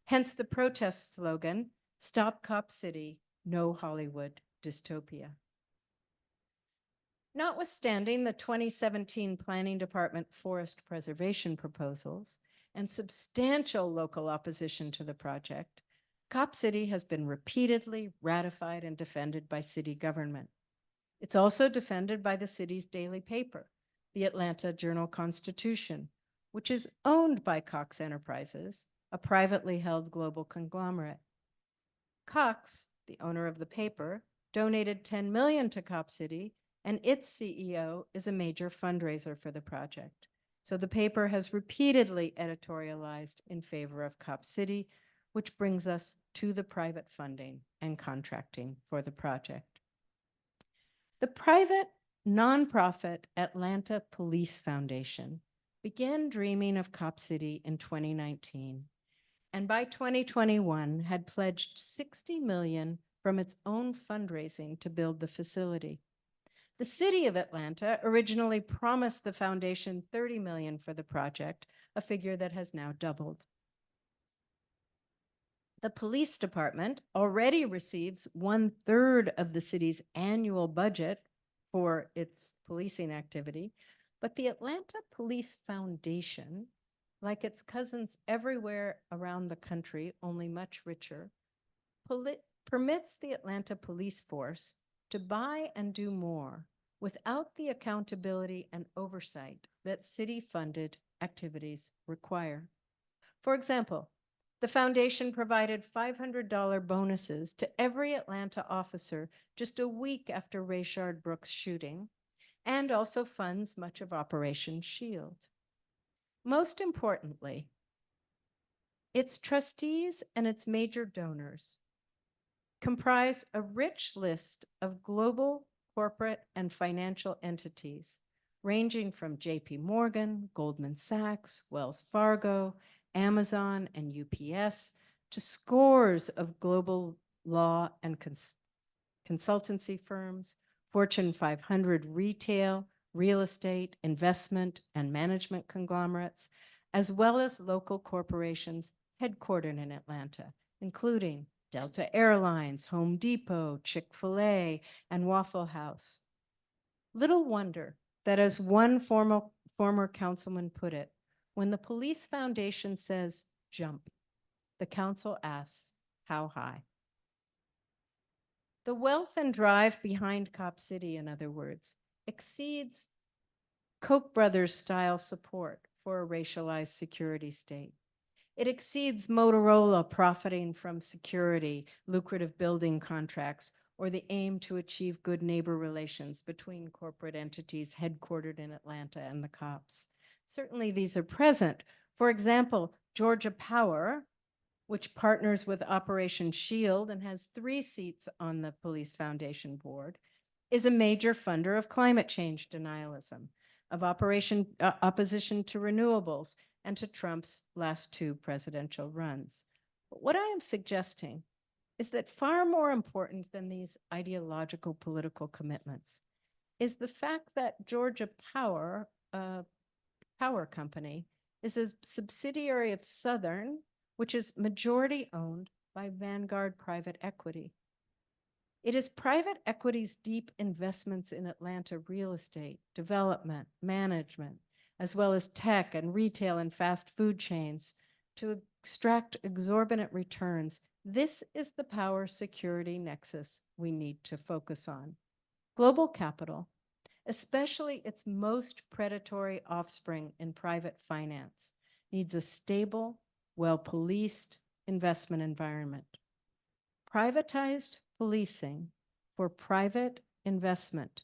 Hence the protest slogan, Stop Cop City, No Hollywood Dystopia. Notwithstanding the 2017 Planning Department forest preservation proposals and substantial local opposition to the project, Cop City has been repeatedly ratified and defended by city government. It's also defended by the city's daily paper, the Atlanta Journal-Constitution, which is owned by Cox Enterprises, a privately held global conglomerate. Cox, the owner of the paper, donated $10 million to Cop City, and its CEO is a major fundraiser for the project. So the paper has repeatedly editorialized in favor of Cop City, which brings us to the private funding and contracting for the project. The private nonprofit Atlanta Police Foundation began dreaming of Cop City in 2019, and by 2021 had pledged $60 million from its own fundraising to build the facility. The city of Atlanta originally promised the foundation $30 million for the project, a figure that has now doubled. The police department already receives 1/3 of the city's annual budget for its policing activity, but the Atlanta Police Foundation, like its cousins everywhere around the country, only much richer, permits the Atlanta police force to buy and do more without the accountability and oversight that city-funded activities require. For example, the foundation provided $500 bonuses to every Atlanta officer just a week after Rayshard Brooks' shooting, and also funds much of Operation Shield. Most importantly, its trustees and its major donors comprise a rich list of global corporate and financial entities, ranging from JP Morgan, Goldman Sachs, Wells Fargo, Amazon, and UPS, to scores of global law and consultancy firms, Fortune 500 retail, real estate, investment, and management conglomerates, as well as local corporations headquartered in Atlanta, including Delta Airlines, Home Depot, Chick-fil-A, and Waffle House. Little wonder that, as one former councilman put it, when the police foundation says jump, the council asks how high. The wealth and drive behind Cop City, in other words, exceeds Koch brothers style support for a racialized security state. It exceeds Motorola profiting from security, lucrative building contracts, or the aim to achieve good neighbor relations between corporate entities headquartered in Atlanta and the cops. Certainly these are present. For example, Georgia Power, which partners with Operation Shield and has 3 seats on the Police Foundation board, is a major funder of climate change denialism, of opposition to renewables, and to Trump's last 2 presidential runs. But what I am suggesting is that far more important than these ideological political commitments is the fact that Georgia Power, power company, is a subsidiary of Southern, which is majority owned by Vanguard Private Equity. It is private equity's deep investments in Atlanta real estate, development, management, as well as tech and retail and fast food chains to extract exorbitant returns. This is the power security nexus we need to focus on. Global capital, especially its most predatory offspring in private finance, needs a stable, well-policed investment environment. Privatized policing for private investment.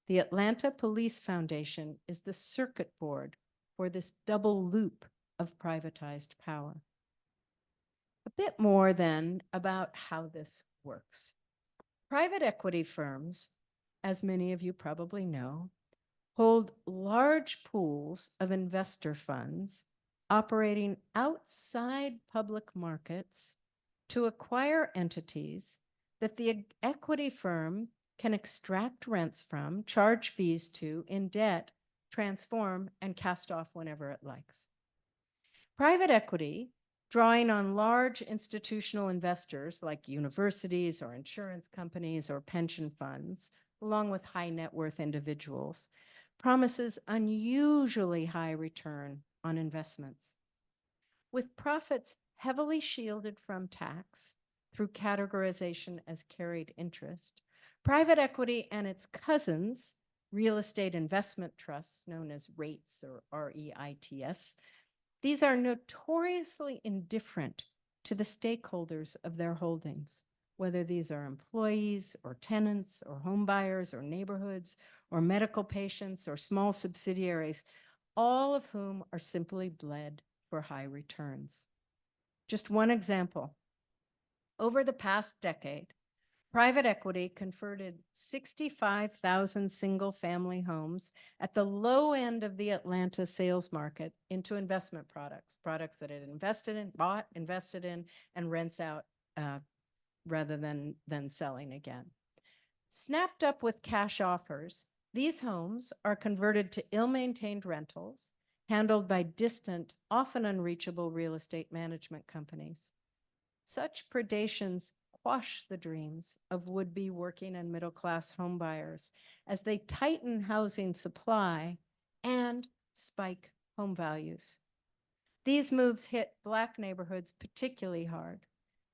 The Atlanta Police Foundation is the circuit board for this double loop of privatized power. A bit more then about how this works. Private equity firms, as many of you probably know, hold large pools of investor funds operating outside public markets to acquire entities that the equity firm can extract rents from, charge fees to, in debt, transform, and cast off whenever it likes. Private equity, drawing on large institutional investors like universities or insurance companies or pension funds, along with high net worth individuals, promises unusually high return on investments. With profits heavily shielded from tax through categorization as carried interest, private equity and its cousins, real estate investment trusts known as REITs or REITs, these are notoriously indifferent to the stakeholders of their holdings, whether these are employees or tenants or home buyers or neighborhoods or medical patients or small subsidiaries. all of whom are simply bled for high returns. Just one example. Over the past decade, private equity converted 65,000 single-family homes at the low end of the Atlanta sales market into investment products, products that it invested in, bought, invested in, and rents out rather than selling again. Snapped up with cash offers, these homes are converted to ill-maintained rentals handled by distant, often unreachable real estate management companies. Such predations quash the dreams of would-be working and middle-class homebuyers as they tighten housing supply and spike home values. These moves hit Black neighborhoods particularly hard.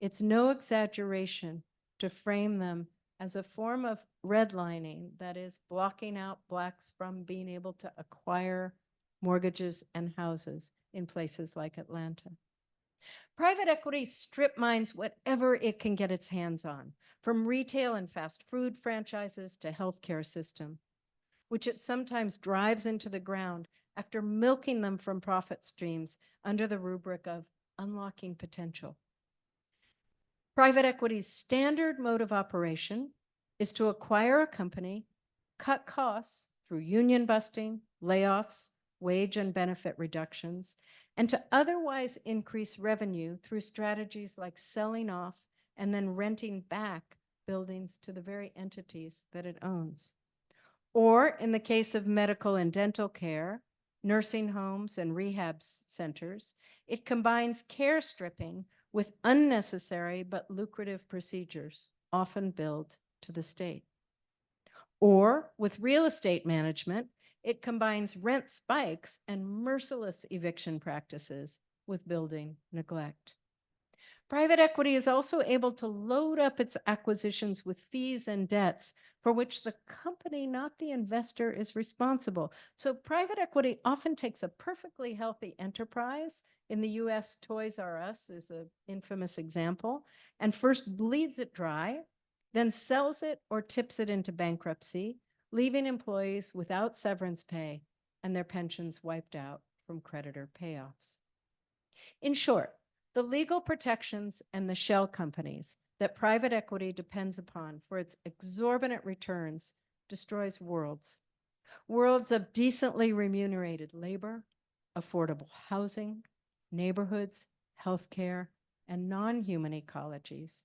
It's no exaggeration to frame them as a form of redlining, that is, blocking out Blacks from being able to acquire mortgages and houses in places like Atlanta. Private equity strip mines whatever it can get its hands on, from retail and fast food franchises to healthcare system, which it sometimes drives into the ground after milking them from profit streams under the rubric of unlocking potential. Private equity's standard mode of operation is to acquire a company, cut costs through union busting, layoffs, wage and benefit reductions, and to otherwise increase revenue through strategies like selling off and then renting back buildings to the very entities that it owns. Or in the case of medical and dental care, nursing homes and rehab centers, it combines care stripping with unnecessary but lucrative procedures, often billed to the state. Or with real estate management, it combines rent spikes and merciless eviction practices with building neglect. Private equity is also able to load up its acquisitions with fees and debts for which the company, not the investor, is responsible. So private equity often takes a perfectly healthy enterprise. In the US, Toys R Us is an infamous example, and first bleeds it dry, then sells it or tips it into bankruptcy, leaving employees without severance pay and their pensions wiped out from creditor payoffs. In short, the legal protections and the shell companies that private equity depends upon for its exorbitant returns destroys worlds of decently remunerated labor, affordable housing, neighborhoods, healthcare, and non-human ecologies.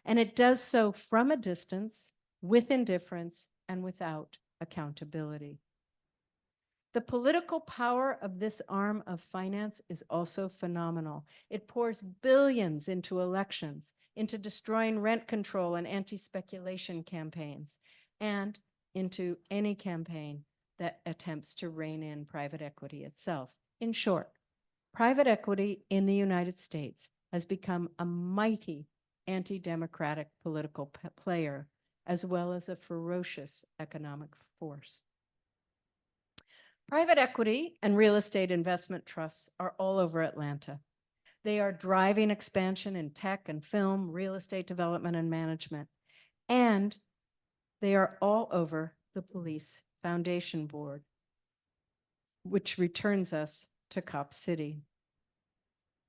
And it does so from a distance, with indifference, and without accountability. The political power of this arm of finance is also phenomenal. It pours billions into elections, into destroying rent control and anti-speculation campaigns, and into any campaign that attempts to rein in private equity itself. In short, private equity in the United States has become a mighty anti-democratic political player, as well as a ferocious economic force. Private equity and real estate investment trusts are all over Atlanta. They are driving expansion in tech and film, real estate development and management, and they are all over the Police Foundation Board, which returns us to Cop City.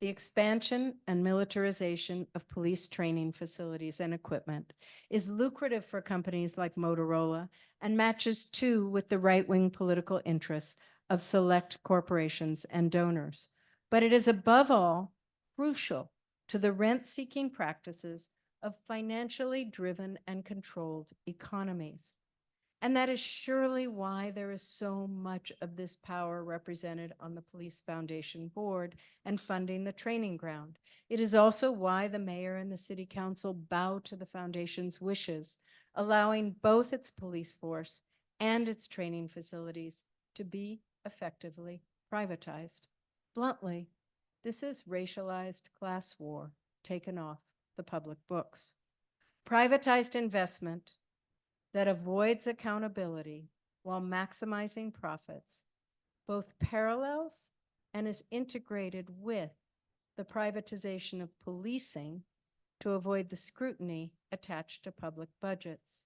The expansion and militarization of police training facilities and equipment is lucrative for companies like Motorola and matches too with the right-wing political interests of select corporations and donors. But it is above all crucial to the rent-seeking practices of financially driven and controlled economies. And that is surely why there is so much of this power represented on the Police Foundation Board and funding the training ground. It is also why the mayor and the city council bow to the foundation's wishes, allowing both its police force and its training facilities to be effectively privatized. Bluntly, this is racialized class war taken off the public books. Privatized investment that avoids accountability while maximizing profits, both parallels and is integrated with the privatization of policing to avoid the scrutiny attached to public budgets.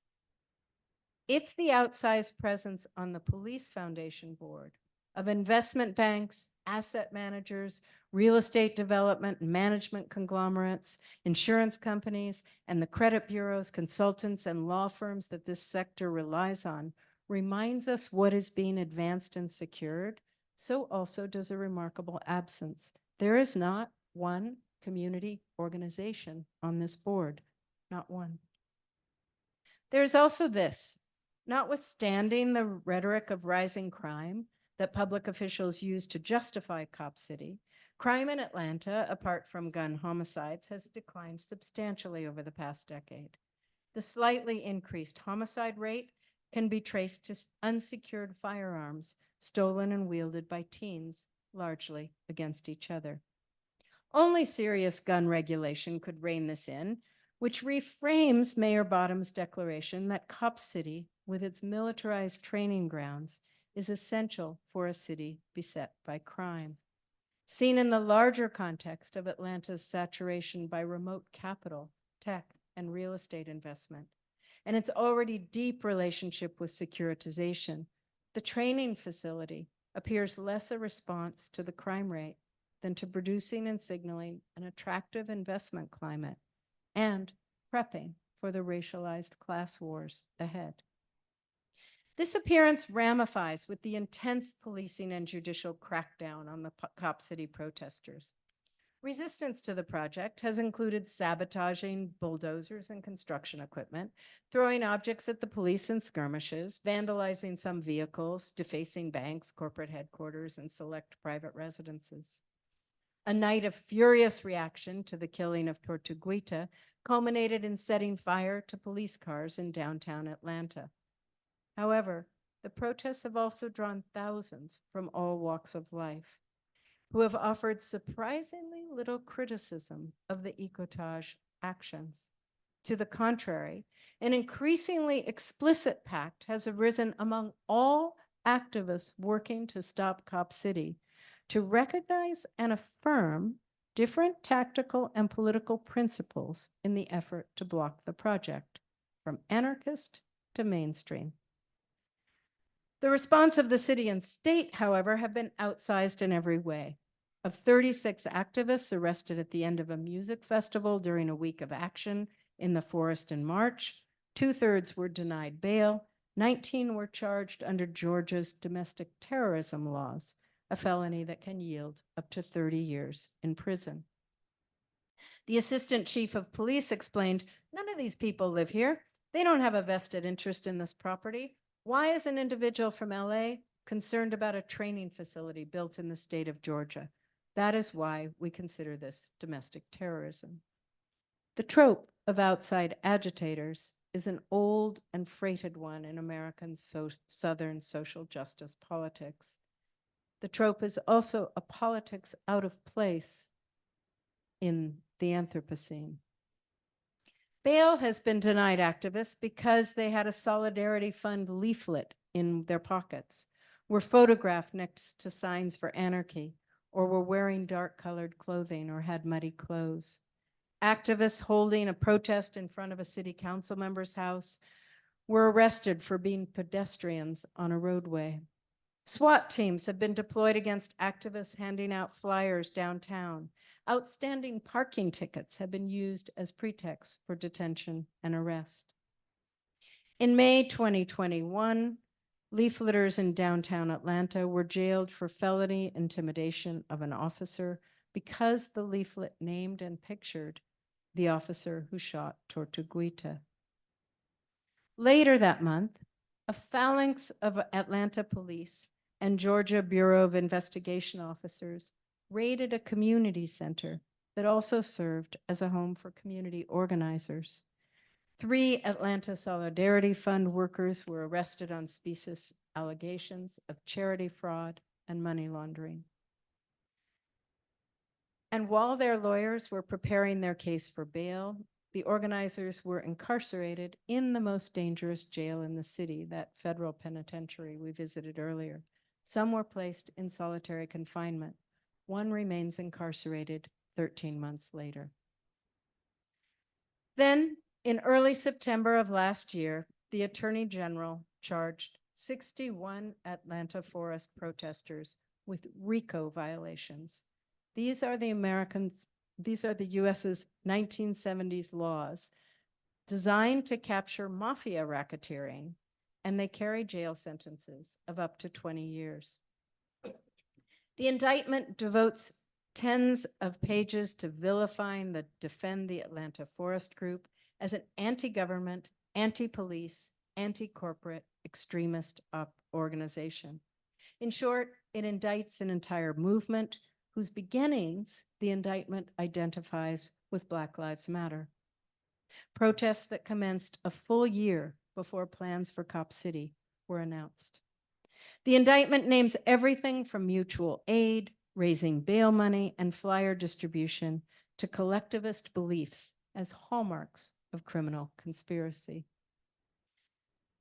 If the outsized presence on the Police Foundation Board of investment banks, asset managers, real estate development and management conglomerates, insurance companies, and the credit bureaus, consultants, and law firms that this sector relies on reminds us what is being advanced and secured, so also does a remarkable absence. There is not one community organization on this board, not one. There's also this, notwithstanding the rhetoric of rising crime that public officials use to justify Cop City, crime in Atlanta, apart from gun homicides, has declined substantially over the past decade. The slightly increased homicide rate can be traced to unsecured firearms stolen and wielded by teens, largely against each other. Only serious gun regulation could rein this in, which reframes Mayor Bottom's declaration that Cop City, with its militarized training grounds, is essential for a city beset by crime. Seen in the larger context of Atlanta's saturation by remote capital, tech, and real estate investment, and its already deep relationship with securitization, the training facility appears less a response to the crime rate than to producing and signaling an attractive investment climate and prepping for the racialized class wars ahead. This appearance ramifies with the intense policing and judicial crackdown on the Cop City protesters. Resistance to the project has included sabotaging bulldozers and construction equipment, throwing objects at the police in skirmishes, vandalizing some vehicles, defacing banks, corporate headquarters, and select private residences. A night of furious reaction to the killing of Tortuguita culminated in setting fire to police cars in downtown Atlanta. However, the protests have also drawn thousands from all walks of life who have offered surprisingly little criticism of the ecotage actions. To the contrary, an increasingly explicit pact has arisen among all activists working to stop Cop City to recognize and affirm different tactical and political principles in the effort to block the project, from anarchist to mainstream. The response of the city and state, however, have been outsized in every way. Of 36 activists arrested at the end of a music festival during a week of action in the forest in March, 2/3 were denied bail, 19 were charged under Georgia's domestic terrorism laws, a felony that can yield up to 30 years in prison. The assistant chief of police explained, "None of these people live here. They don't have a vested interest in this property. Why is an individual from LA concerned about a training facility built in the state of Georgia? That is why we consider this domestic terrorism." The trope of outside agitators is an old and freighted one in American Southern social justice politics. The trope is also a politics out of place in the Anthropocene. Bail has been denied activists because they had a Solidarity Fund leaflet in their pockets, were photographed next to signs for anarchy, or were wearing dark-colored clothing or had muddy clothes. Activists holding a protest in front of a city council member's house were arrested for being pedestrians on a roadway. SWAT teams have been deployed against activists handing out flyers downtown. Outstanding parking tickets have been used as pretexts for detention and arrest. In May 2021, leafleters in downtown Atlanta were jailed for felony intimidation of an officer because the leaflet named and pictured the officer who shot Tortuguita. Later that month, a phalanx of Atlanta police and Georgia Bureau of Investigation officers raided a community center that also served as a home for community organizers. 3 Atlanta Solidarity Fund workers were arrested on specious allegations of charity fraud and money laundering. And while their lawyers were preparing their case for bail, the organizers were incarcerated in the most dangerous jail in the city, that federal penitentiary we visited earlier. Some were placed in solitary confinement. One remains incarcerated 13 months later. Then, in early September of last year, the Attorney General charged 61 Atlanta forest protesters with RICO violations. These are the US's 1970s laws designed to capture mafia racketeering, and they carry jail sentences of up to 20 years. The indictment devotes tens of pages to vilifying the Defend the Atlanta Forest Group as an anti-government, anti-police, anti-corporate, extremist organization. In short, it indicts an entire movement whose beginnings the indictment identifies with Black Lives Matter. Protests that commenced a full year before plans for Cop City were announced. The indictment names everything from mutual aid, raising bail money, and flyer distribution to collectivist beliefs as hallmarks of criminal conspiracy.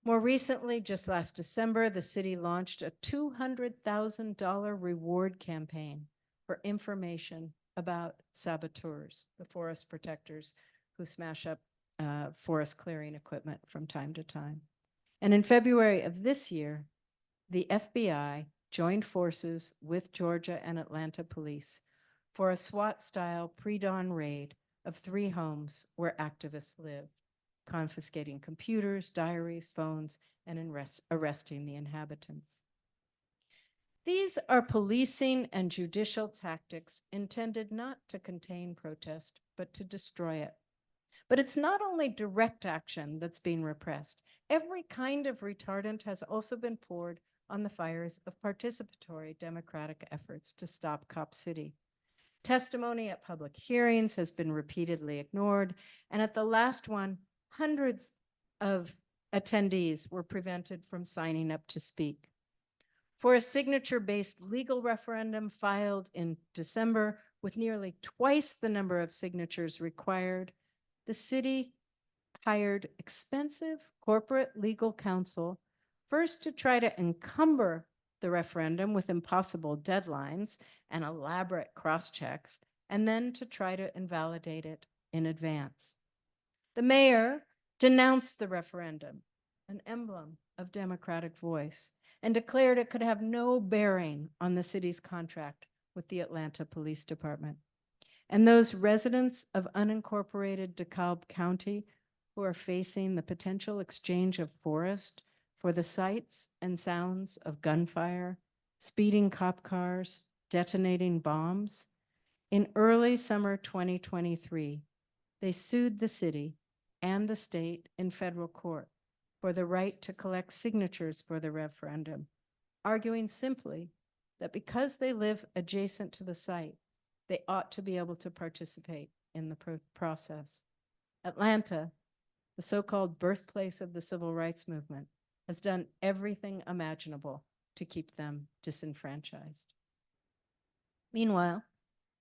More recently, just last December, the city launched a $200,000 reward campaign for information about saboteurs, the forest protectors who smash up forest clearing equipment from time to time. And in February of this year, the FBI joined forces with Georgia and Atlanta police for a SWAT-style pre-dawn raid of 3 homes where activists live, confiscating computers, diaries, phones, and arresting the inhabitants. These are policing and judicial tactics intended not to contain protest, but to destroy it. But it's not only direct action that's being repressed. Every kind of retardant has also been poured on the fires of participatory democratic efforts to stop Cop City. Testimony at public hearings has been repeatedly ignored, and at the last one, hundreds of attendees were prevented from signing up to speak. For a signature-based legal referendum filed in December with nearly twice the number of signatures required, the city hired expensive corporate legal counsel, first to try to encumber the referendum with impossible deadlines and elaborate cross-checks, and then to try to invalidate it in advance. The mayor denounced the referendum, an emblem of democratic voice, and declared it could have no bearing on the city's contract with the Atlanta Police Department. And those residents of unincorporated DeKalb County who are facing the potential exchange of forest for the sights and sounds of gunfire, speeding cop cars, detonating bombs, in early summer 2023, they sued the city and the state in federal court for the right to collect signatures for the referendum, arguing simply that because they live adjacent to the site, they ought to be able to participate in the process. Atlanta, the so-called birthplace of the civil rights movement, has done everything imaginable to keep them disenfranchised. Meanwhile,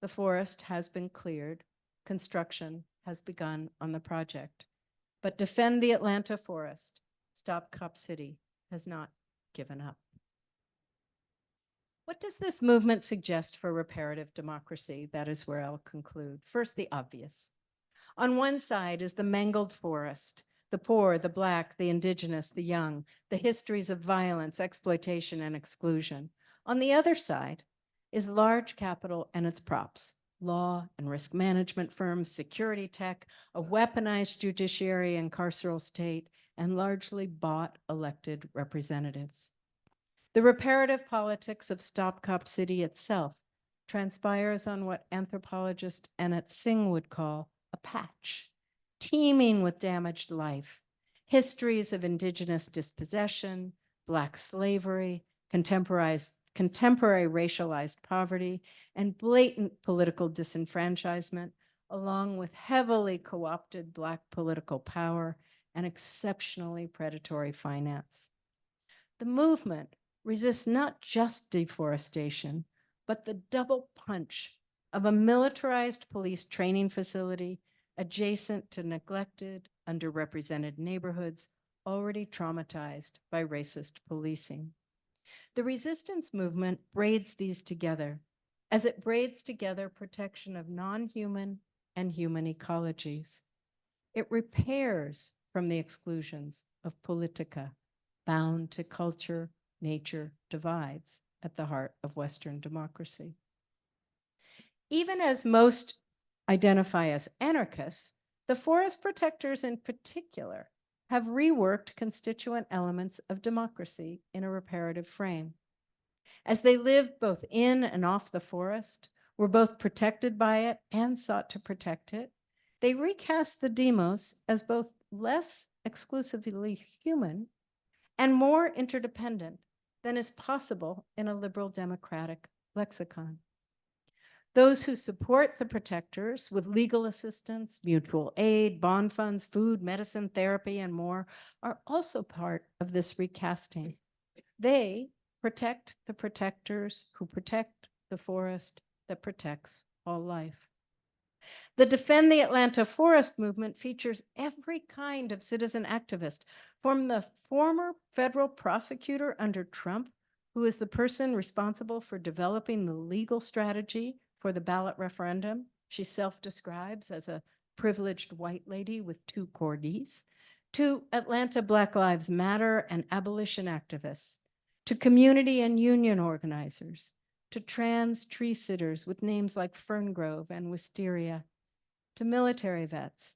the forest has been cleared, construction has begun on the project, but Defend the Atlanta Forest, Stop Cop City has not given up. What does this movement suggest for reparative democracy? That is where I'll conclude. First, the obvious. On one side is the mangled forest, the poor, the Black, the indigenous, the young, the histories of violence, exploitation, and exclusion. On the other side is large capital and its props, law and risk management firms, security tech, a weaponized judiciary and carceral state, and largely bought elected representatives. The reparative politics of Stop Cop City itself transpires on what anthropologist Annette Singh would call a patch, teeming with damaged life, histories of indigenous dispossession, Black slavery, contemporary racialized poverty, and blatant political disenfranchisement, along with heavily co-opted Black political power and exceptionally predatory finance. The movement resists not just deforestation, but the double punch of a militarized police training facility adjacent to neglected, underrepresented neighborhoods already traumatized by racist policing. The resistance movement braids these together as it braids together protection of non-human and human ecologies. It repairs from the exclusions of Politica, bound to culture-nature divides at the heart of Western democracy. Even as most identify as anarchists, the forest protectors in particular have reworked constituent elements of democracy in a reparative frame. As they lived both in and off the forest, were both protected by it and sought to protect it, they recast the demos as both less exclusively human and more interdependent than is possible in a liberal democratic lexicon. Those who support the protectors with legal assistance, mutual aid, bond funds, food, medicine, therapy, and more are also part of this recasting. They protect the protectors who protect the forest that protects all life. The Defend the Atlanta Forest movement features every kind of citizen activist, from the former federal prosecutor under Trump, who is the person responsible for developing the legal strategy for the ballot referendum. She self-describes as a privileged white lady with 2 corgis, to Atlanta Black Lives Matter and abolition activists, to community and union organizers, to trans tree sitters with names like Ferngrove and Wisteria, to military vets,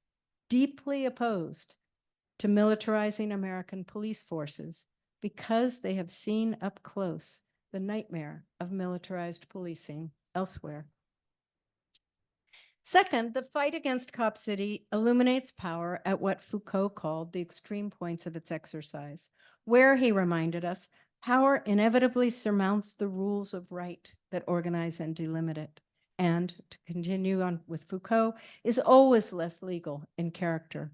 deeply opposed to militarizing American police forces because they have seen up close the nightmare of militarized policing elsewhere. Second, the fight against Cop City illuminates power at what Foucault called the extreme points of its exercise, where, he reminded us, power inevitably surmounts the rules of right that organize and delimit it, and, to continue on with Foucault, is always less legal in character.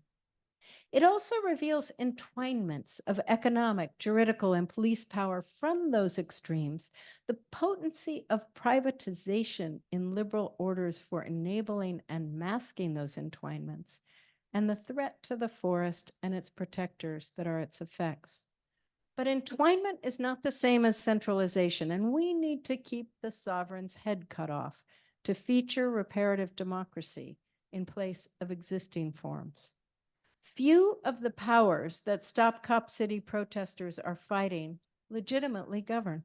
It also reveals entwinements of economic, juridical, and police power from those extremes, the potency of privatization in liberal orders for enabling and masking those entwinements, and the threat to the forest and its protectors that are its effects. But entwinement is not the same as centralization, and we need to keep the sovereign's head cut off to feature reparative democracy in place of existing forms. Few of the powers that Stop Cop City protesters are fighting legitimately govern,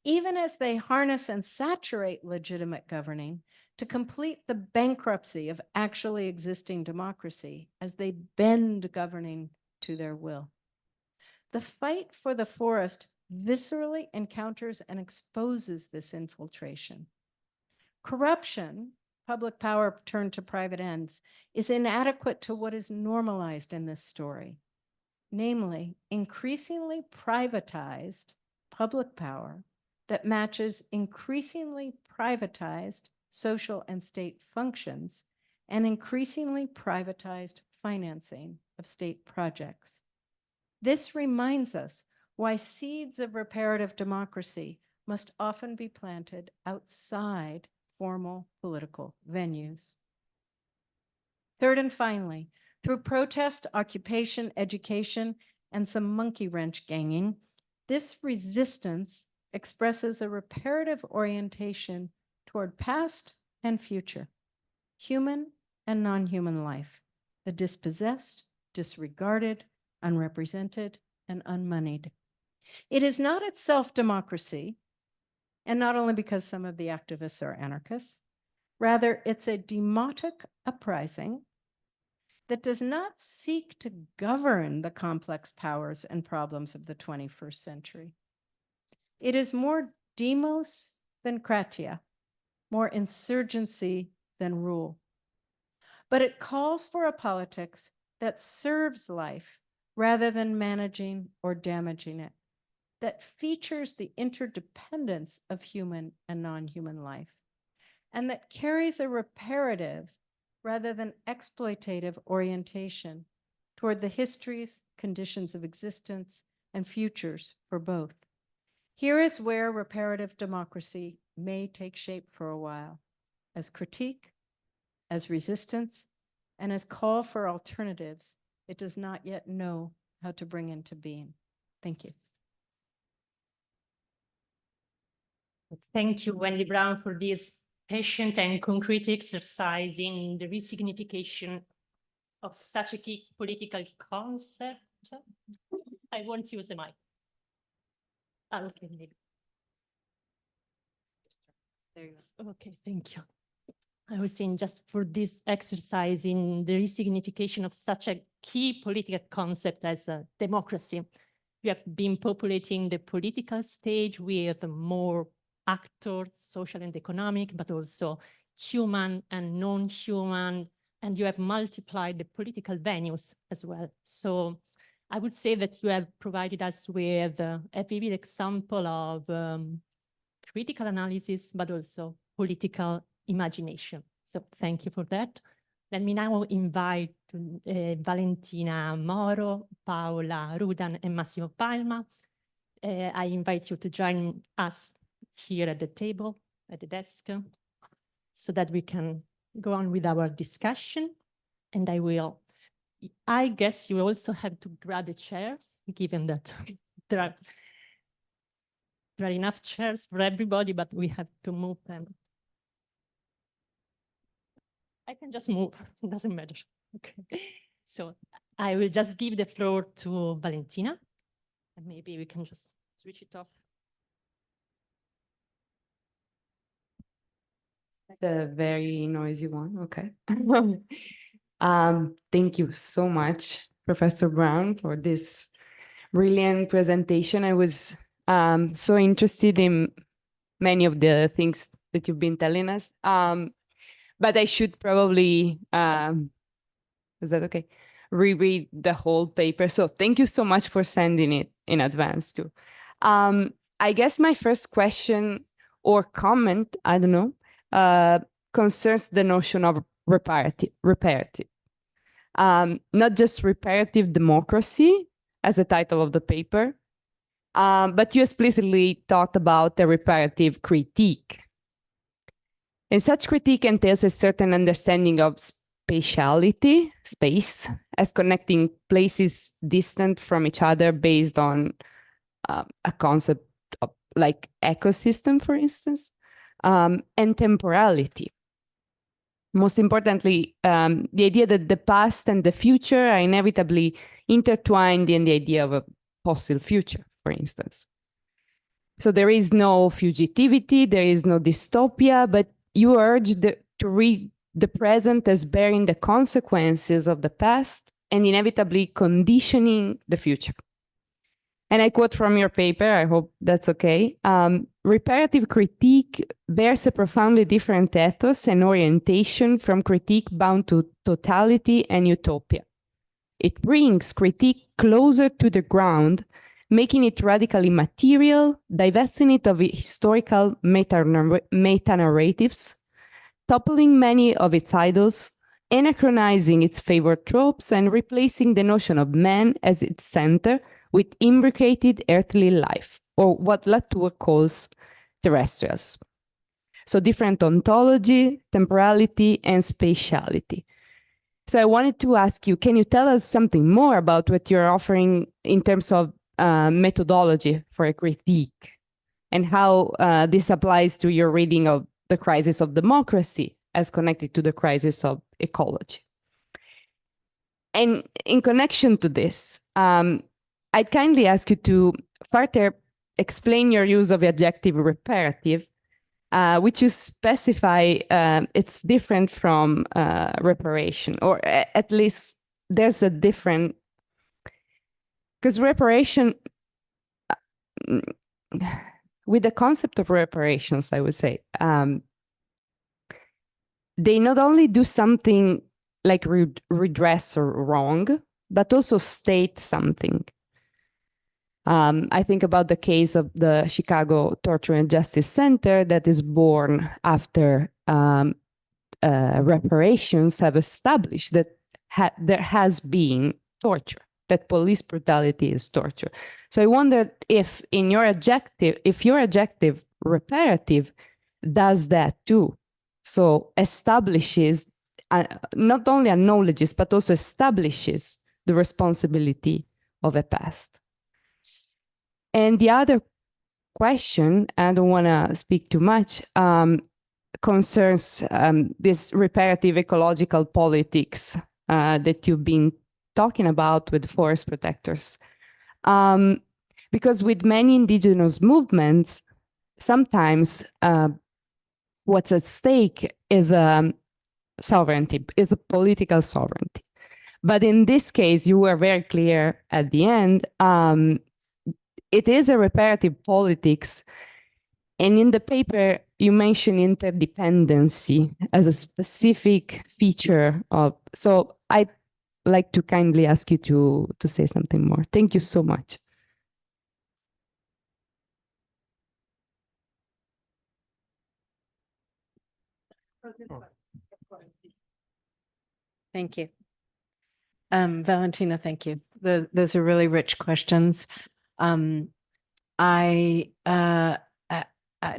even as they harness and saturate legitimate governing to complete the bankruptcy of actually existing democracy as they bend governing to their will. The fight for the forest viscerally encounters and exposes this infiltration. Corruption, public power turned to private ends, is inadequate to what is normalized in this story, namely increasingly privatized public power that matches increasingly privatized social and state functions and increasingly privatized financing of state projects. This reminds us why seeds of reparative democracy must often be planted outside formal political venues. Third and finally, through protest, occupation, education, and some monkey wrench ganging, this resistance expresses a reparative orientation toward past and future, human and non-human life, the dispossessed, disregarded, unrepresented, and unmoneyed. It is not itself democracy, and not only because some of the activists are anarchists, rather it's a demotic uprising that does not seek to govern the complex powers and problems of the 21st century. It is more demos than kratia, more insurgency than rule. But it calls for a politics that serves life rather than managing or damaging it, that features the interdependence of human and non-human life, and that carries a reparative rather than exploitative orientation toward the histories, conditions of existence, and futures for both. Here is where reparative democracy may take shape for a while, as critique, as resistance, and as call for alternatives it does not yet know how to bring into being. Thank you. Thank you, Wendy Brown, for this patient and concrete exercise in the resignification of such a key political concept. I won't use the mic. Oh, okay, maybe. There you go. Okay, thank you. I was saying just for this exercise in the resignification of such a key political concept as democracy, you have been populating the political stage with more actors, social and economic, but also human and non-human, and you have multiplied the political venues as well. So I would say that you have provided us with a vivid example of critical analysis, but also political imagination. So thank you for that. Let me now invite Valentina Moro, Paola Rudan, and Massimo Palma. I invite you to join us here at the table, at the desk, so that we can go on with our discussion. And I guess you also have to grab a chair, given that there are enough chairs for everybody, but we have to move them. I can just move, it doesn't matter. Okay. So I will just give the floor to Valentina, and maybe we can just switch it off. The very noisy one, okay. Thank you so much, Professor Brown, for this brilliant presentation. I was so interested in many of the things that you've been telling us. But I should probably, is that okay? Reread the whole paper. So thank you so much for sending it in advance too. I guess my first question or comment, I don't know, concerns the notion of reparative. Not just reparative democracy as the title of the paper, but you explicitly talked about the reparative critique. And such critique entails a certain understanding of spatiality, space, as connecting places distant from each other based on a concept of, like ecosystem, for instance, and temporality. Most importantly, the idea that the past and the future are inevitably intertwined in the idea of a possible future, for instance. So there is no fugitivity, there is no dystopia, but you urge to read the present as bearing the consequences of the past and inevitably conditioning the future. And I quote from your paper, I hope that's okay. Reparative critique bears a profoundly different ethos and orientation from critique bound to totality and utopia. It brings critique closer to the ground, making it radically material, divesting it of historical meta-narratives, toppling many of its idols, anachronizing its favored tropes, and replacing the notion of man as its center with imbricated earthly life, or what Latour calls terrestrials. So different ontology, temporality, and spatiality. So I wanted to ask you, can you tell us something more about what you're offering in terms of methodology for a critique, and how this applies to your reading of the crisis of democracy as connected to the crisis of ecology? And in connection to this, I'd kindly ask you to further explain your use of the adjective reparative, which you specify it's different from reparation, or at least there's a different, because reparation, with the concept of reparations, I would say, they not only do something like redress or wrong, but also state something. I think about the case of the Chicago Torture and Justice Center that is born after reparations have established that there has been torture, that police brutality is torture. So I wondered if in your adjective, if your adjective reparative does that too. So establishes, not only acknowledges, but also establishes the responsibility of a past. And the other question, I don't want to speak too much, concerns this reparative ecological politics that you've been talking about with forest protectors. Because with many indigenous movements, sometimes what's at stake is sovereignty, is a political sovereignty. But in this case, you were very clear at the end, it is a reparative politics. And in the paper, you mention interdependency as a specific feature of, so I'd like to kindly ask you to say something more. Thank you so much. Thank you. Valentina, thank you. Those are really rich questions. I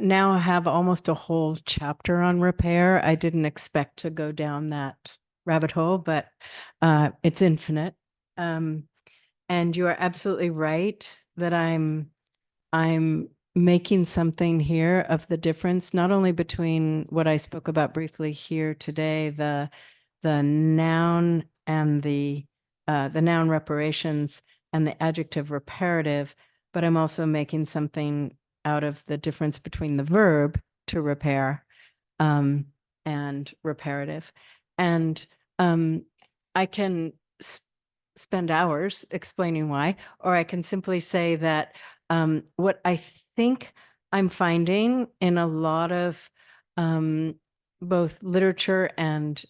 now have almost a whole chapter on repair. I didn't expect to go down that rabbit hole, but it's infinite. And you are absolutely right that I'm making something here of the difference, not only between what I spoke about briefly here today, the noun and the noun reparations and the adjective reparative, but I'm also making something out of the difference between the verb to repair and reparative. And I can spend hours explaining why, or I can simply say that what I think I'm finding in a lot of both literature and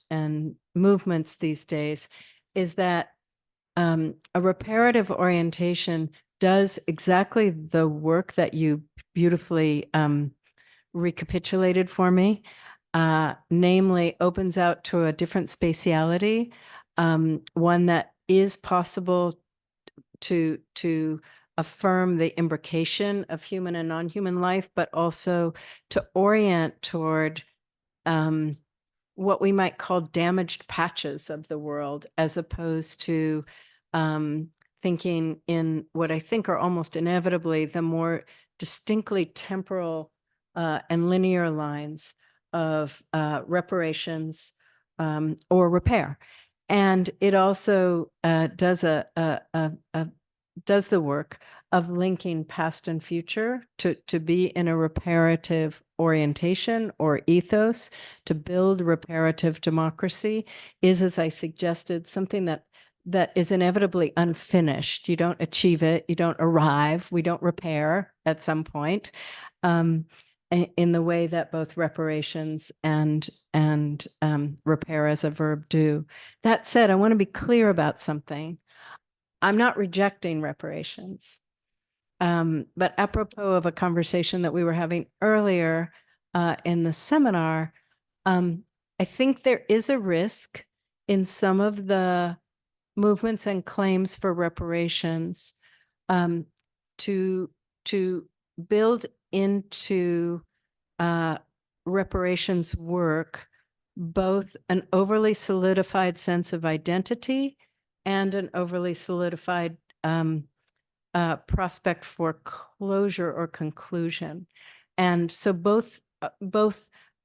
movements these days is that a reparative orientation does exactly the work that you beautifully recapitulated for me, namely opens out to a different spatiality, one that is possible to affirm the imbrication of human and non-human life, but also to orient toward what we might call damaged patches of the world, as opposed to thinking in what I think are almost inevitably the more distinctly temporal and linear lines of reparations or repair. And it also does does the work of linking past and future to be in a reparative orientation or ethos, to build reparative democracy is, as I suggested, something that is inevitably unfinished. You don't achieve it, you don't arrive, we don't repair at some point, in the way that both reparations and repair as a verb do. That said, I want to be clear about something. I'm not rejecting reparations. But apropos of a conversation that we were having earlier in the seminar, I think there is a risk in some of the movements and claims for reparations to build into reparations work both an overly solidified sense of identity and an overly solidified prospect for closure or conclusion. And so both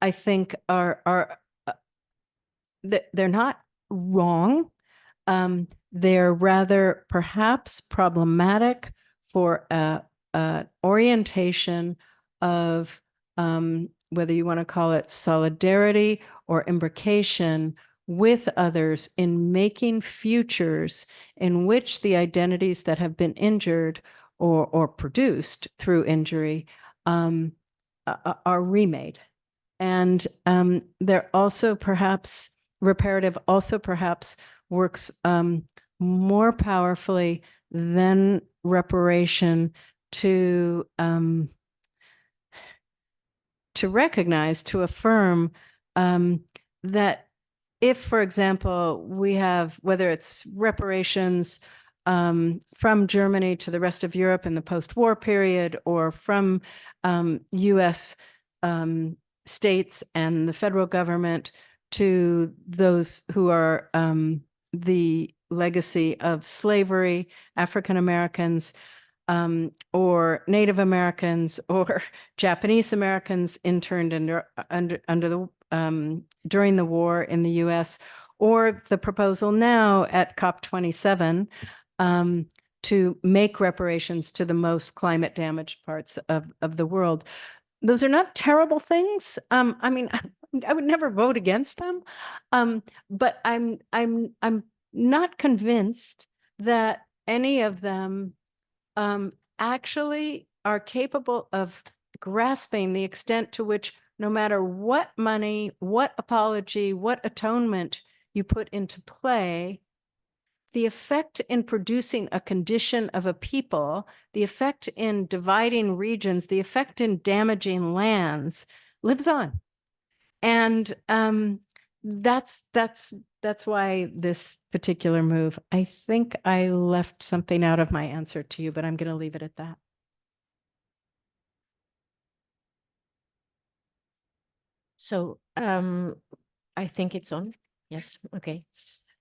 I think are they're not wrong. They're rather perhaps problematic for an orientation of whether you want to call it solidarity or imbrication with others in making futures in which the identities that have been injured or produced through injury are remade. And they're also perhaps, reparative also perhaps works more powerfully than reparation to recognize, to affirm that if, for example, we have, whether it's reparations from Germany to the rest of Europe in the post-war period, or from US states and the federal government to those who are the legacy of slavery, African Americans, or Native Americans, or Japanese Americans interned under the during the war in the US, or the proposal now at COP27 to make reparations to the most climate damaged parts of the world. Those are not terrible things. I mean, I would never vote against them, but I'm not convinced that any of them actually are capable of grasping the extent to which, no matter what money, what apology, what atonement you put into play, the effect in producing a condition of a people, the effect in dividing regions, the effect in damaging lands lives on. And that's why this particular move. I think I left something out of my answer to you, but I'm going to leave it at that. So I think it's on. Yes. Okay.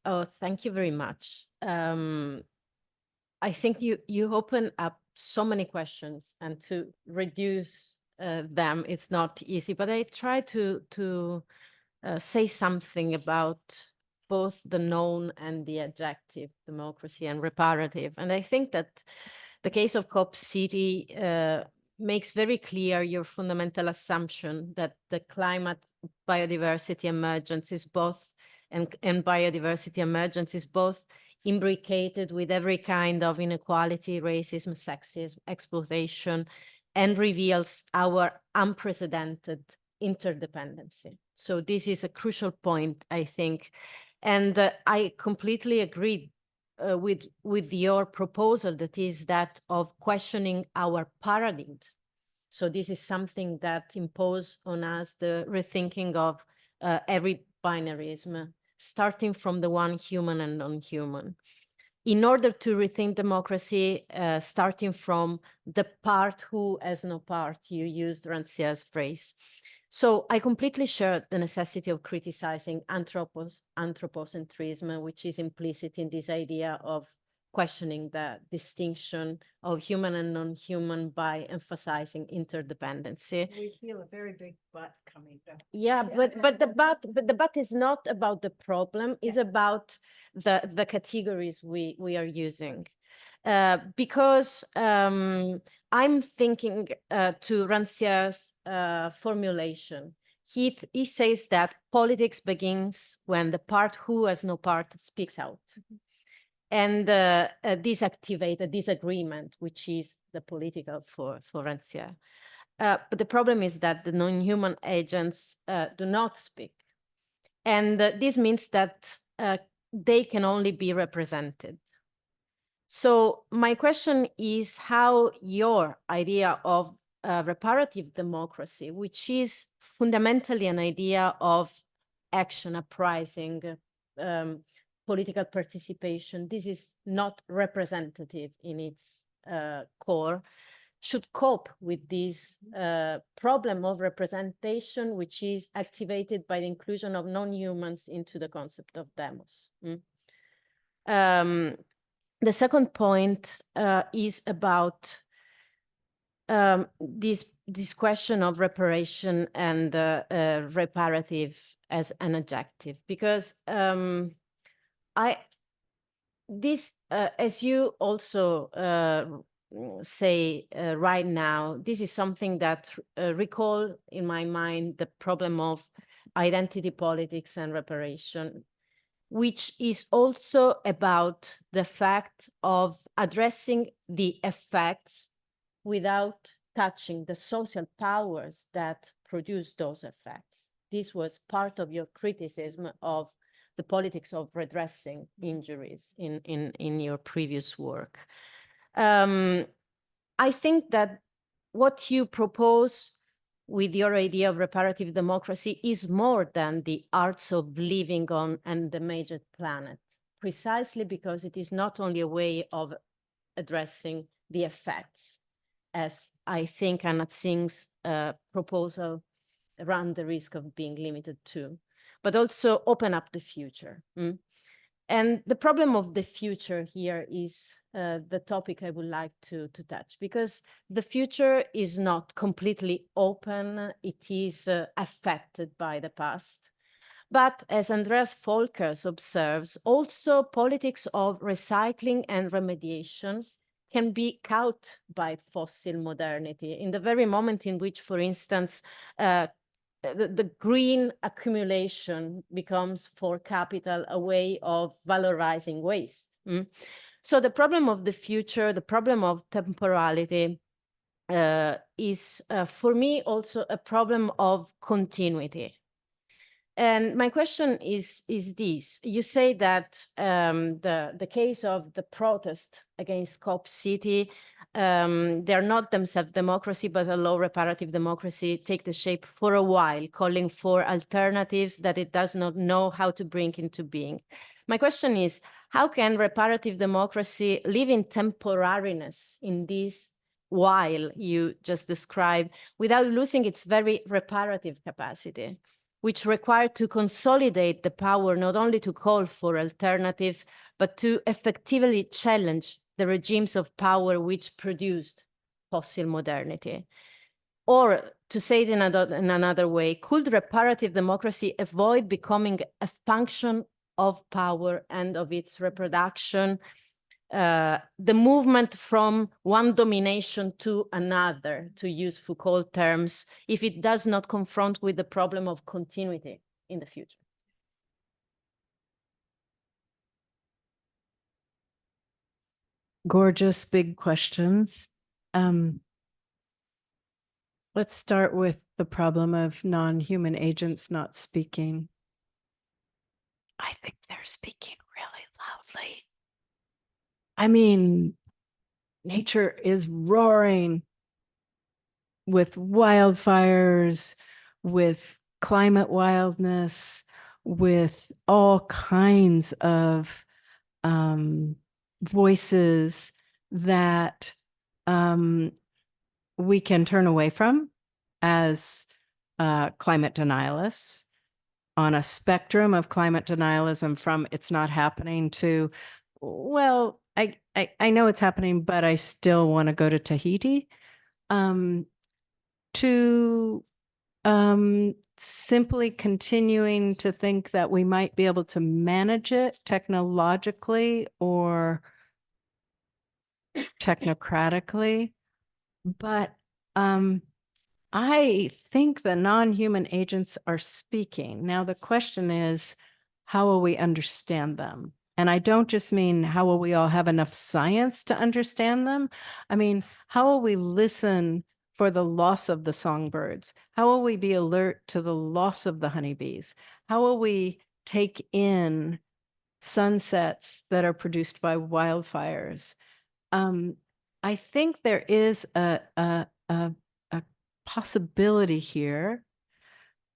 Oh, thank you very much. I think you open up so many questions, and to reduce them, it's not easy. But I try to say something about both the known and the adjective, democracy and reparative. And I think that the case of COP City makes very clear your fundamental assumption that the climate biodiversity emergence is both, and biodiversity emergence is both imbricated with every kind of inequality, racism, sexism, exploitation, and reveals our unprecedented interdependency. So this is a crucial point, I think. And I completely agree with your proposal, that is that of questioning our paradigms. So this is something that imposes on us the rethinking of every binarism, starting from the one human and non-human. In order to rethink democracy, starting from the part who has no part, you used Rancière's phrase. So I completely share the necessity of criticizing anthropocentrism, which is implicit in this idea of questioning the distinction of human and non-human by emphasizing interdependency. We feel a very big but coming down. Yeah, but the but is not about the problem, it's about the categories we are using. Because I'm thinking to Rancière's formulation. He says that politics begins when the part who has no part speaks out. And disactivate a disagreement, which is the political for Rancière. But the problem is that the non-human agents do not speak. And this means that they can only be represented. So my question is how your idea of reparative democracy, which is fundamentally an idea of action, uprising, political participation, this is not representative in its core, should cope with this problem of representation, which is activated by the inclusion of non-humans into the concept of demos. The second point is about this question of reparation and reparative as an adjective, because as you also say right now, this is something that recall in my mind the problem of identity politics and reparation, which is also about the fact of addressing the effects without touching the social powers that produce those effects. This was part of your criticism of the politics of redressing injuries in your previous work. I think that what you propose with your idea of reparative democracy is more than the arts of living on an imagined planet, precisely because it is not only a way of addressing the effects, as I think Anna Singh's proposal ran the risk of being limited to, but also open up the future. And the problem of the future here is the topic I would like to touch, because the future is not completely open. It is affected by the past, But as Andreas Folkers observes, also politics of recycling and remediation can be caught by fossil modernity in the very moment in which, for instance, the green accumulation becomes for capital a way of valorizing waste. So the problem of the future, the problem of temporality is for me also a problem of continuity. And my question is this. You say that the case of the protest against COP City, they're not themselves democracy, but a low reparative democracy take the shape for a while, calling for alternatives that it does not know how to bring into being. My question is, how can reparative democracy live in temporariness in this while you just described without losing its very reparative capacity, which require to consolidate the power not only to call for alternatives, but to effectively challenge the regimes of power which produced fossil modernity? Or to say it in another way, could reparative democracy avoid becoming a function of power and of its reproduction, the movement from one domination to another, to use Foucault terms, if it does not confront with the problem of continuity in the future? Gorgeous big questions. Let's start with the problem of non-human agents not speaking. I think they're speaking really loudly. I mean, nature is roaring with wildfires, with climate wildness, with all kinds of voices that we can turn away from as climate denialists, on a spectrum of climate denialism from it's not happening to, well, I know it's happening, but I still want to go to Tahiti, to simply continuing to think that we might be able to manage it technologically or technocratically. But I think the non-human agents are speaking. Now, the question is, how will we understand them? And I don't just mean how will we all have enough science to understand them? I mean, how will we listen for the loss of the songbirds? How will we be alert to the loss of the honeybees? How will we take in sunsets that are produced by wildfires? I think there is a possibility here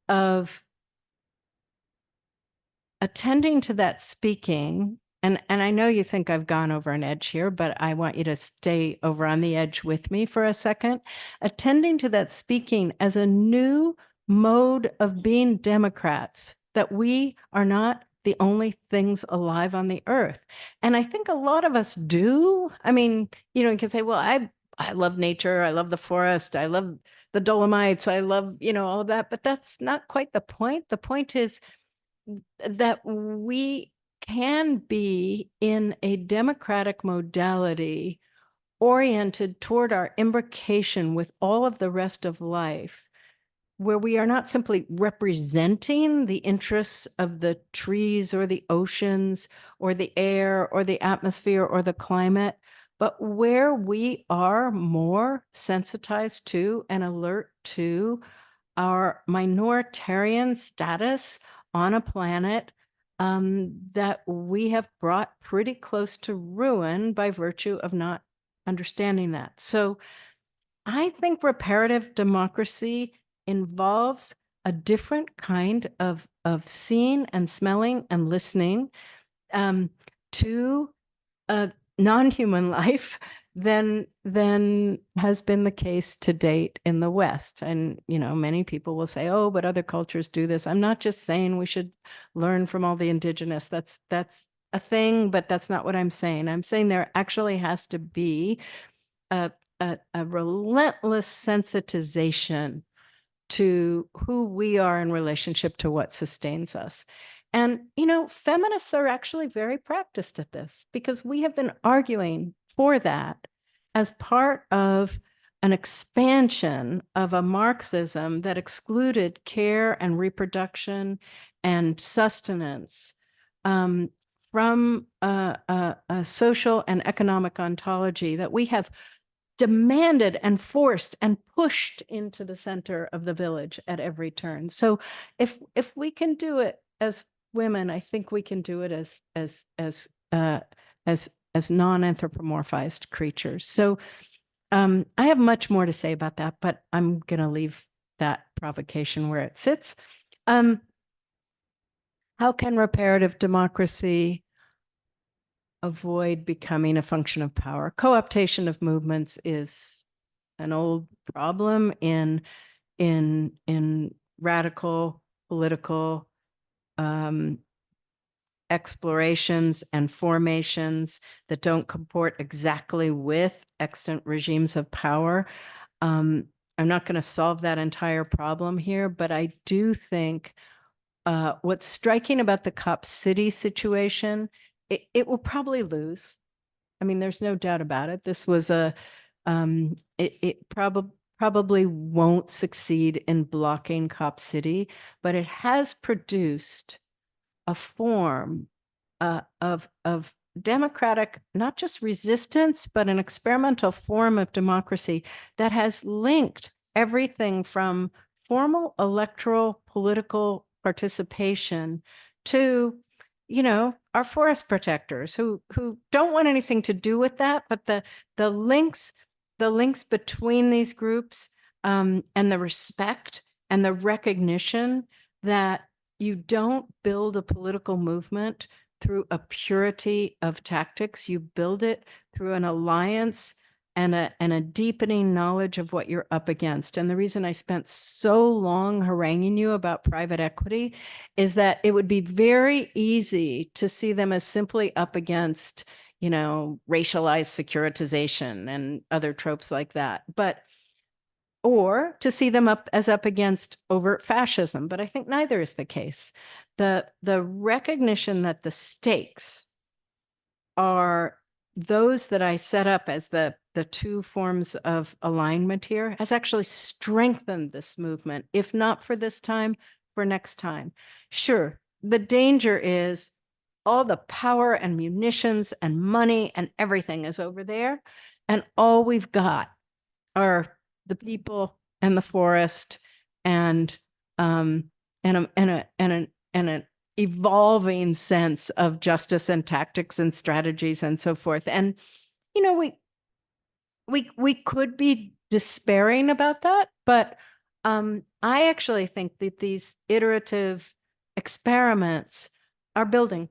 of attending to that speaking. And I know you think I've gone over an edge here, but I want you to stay over on the edge with me for a second. Attending to that speaking as a new mode of being Democrats, that we are not the only things alive on the earth. And I think a lot of us do. I mean, you can say, well, I love nature. I love the forest. I love the Dolomites. I love, all of that. But that's not quite the point. The point is that we can be in a democratic modality oriented toward our imbrication with all of the rest of life, where we are not simply representing the interests of the trees or the oceans or the air or the atmosphere or the climate, but where we are more sensitized to and alert to our minoritarian status on a planet that we have brought pretty close to ruin by virtue of not understanding that. So I think reparative democracy involves a different kind of seeing and smelling and listening to a non-human life than has been the case to date in the West. And, many people will say, oh, but other cultures do this. I'm not just saying we should learn from all the indigenous. That's a thing, but that's not what I'm saying. I'm saying there actually has to be a relentless sensitization to who we are in relationship to what sustains us. And, you know, feminists are actually very practiced at this because we have been arguing for that as part of an expansion of a Marxism that excluded care and reproduction and sustenance from a social and economic ontology that we have demanded and forced and pushed into the center of the village at every turn. So if we can do it as women, I think we can do it as non-anthropomorphized creatures. So I have much more to say about that, but I'm going to leave that provocation where it sits. How can reparative democracy avoid becoming a function of power? Co-optation of movements is an old problem in radical political explorations and formations that don't comport exactly with extant regimes of power. I'm not going to solve that entire problem here, but I do think what's striking about the Cop City situation, it will probably lose. I mean, there's no doubt about it. This was it probably won't succeed in blocking Cop City, but it has produced a form of democratic, not just resistance, but an experimental form of democracy that has linked everything from formal electoral political participation to, you know, our forest protectors who don't want anything to do with that, but the links between these groups and the respect and the recognition that you don't build a political movement through a purity of tactics. You build it through an alliance and a deepening knowledge of what you're up against. And the reason I spent so long haranguing you about private equity is that it would be very easy to see them as simply up against, you know, racialized securitization and other tropes like that. Or to see them up against overt fascism. But I think neither is the case. The recognition that the stakes are those that I set up as the two forms of alignment here has actually strengthened this movement, if not for this time, for next time. Sure, the danger is all the power and munitions and money and everything is over there, and all we've got are the people and the forest and an evolving sense of justice and tactics and strategies and so forth. And, you know, we could be despairing about that, but I actually think that these iterative experiments are building.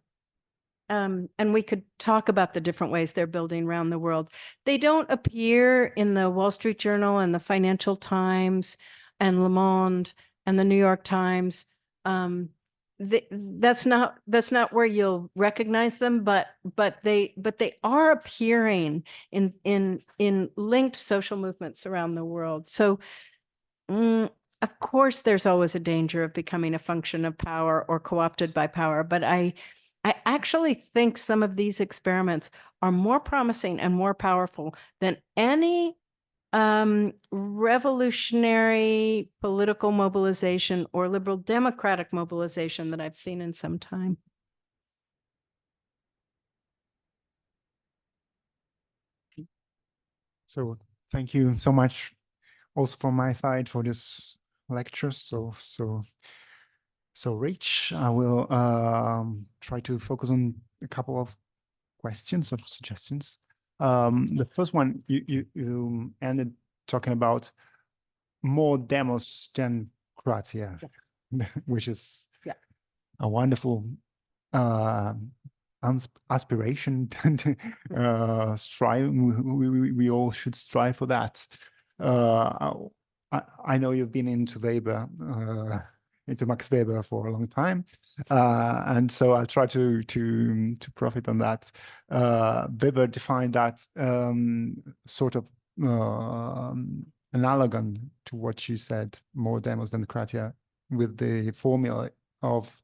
And we could talk about the different ways they're building around the world. They don't appear in the Wall Street Journal and the Financial Times and Le Monde and the New York Times. That's not where you'll recognize them, but they are appearing in linked social movements around the world. So of course there's always a danger of becoming a function of power or co-opted by power, but I actually think some of these experiments are more promising and more powerful than any revolutionary political mobilization or liberal democratic mobilization that I've seen in some time. So thank you so much also from my side for this lecture. So rich. I will try to focus on a couple of questions or suggestions. The first one, you ended talking about more demos than gratia, which is a wonderful aspiration and strive. We all should strive for that. I know you've been into Weber, into Max Weber for a long time, and so I'll try to profit on that. Weber defined that sort of analogon to what you said, more demos democratia, with the formula of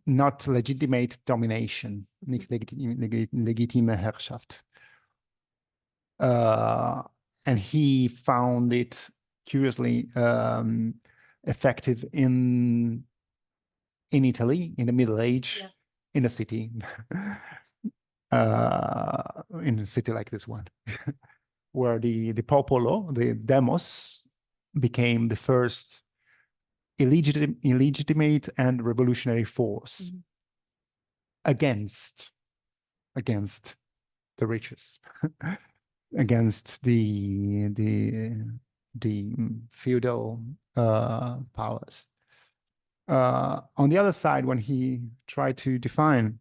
not legitimate domination, nicht legitime Herrschaft. And he found it curiously effective in Italy in the Middle Age, in a city, in a city like this one, where the popolo, the demos, became the first illegitimate and revolutionary force against the riches, against the feudal powers. On the other side, when he tried to define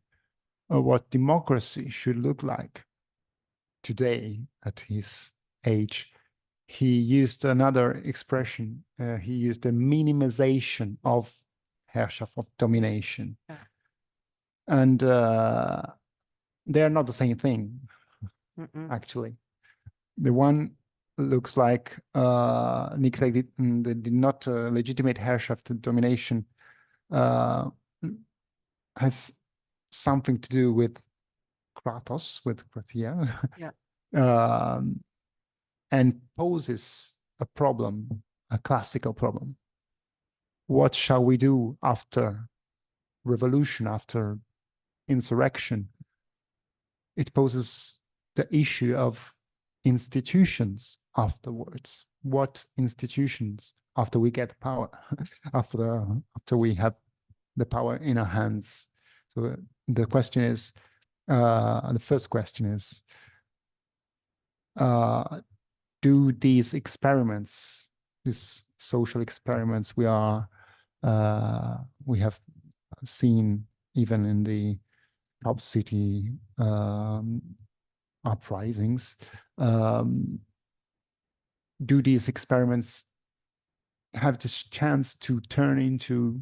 what democracy should look like today at his age, he used another expression. He used a minimization of Herrschaft, of domination. And they are not the same thing, actually. The one looks like not legitimate Herrschaft, domination, has something to do with Kratos, with Kratia, and poses a problem, a classical problem. What shall we do after revolution, after insurrection? It poses the issue of institutions afterwards. What institutions after we get power, after we have the power in our hands? So the question is, the first question is, do these experiments, these social experiments we have seen even in the top city uprisings, do these experiments have this chance to turn into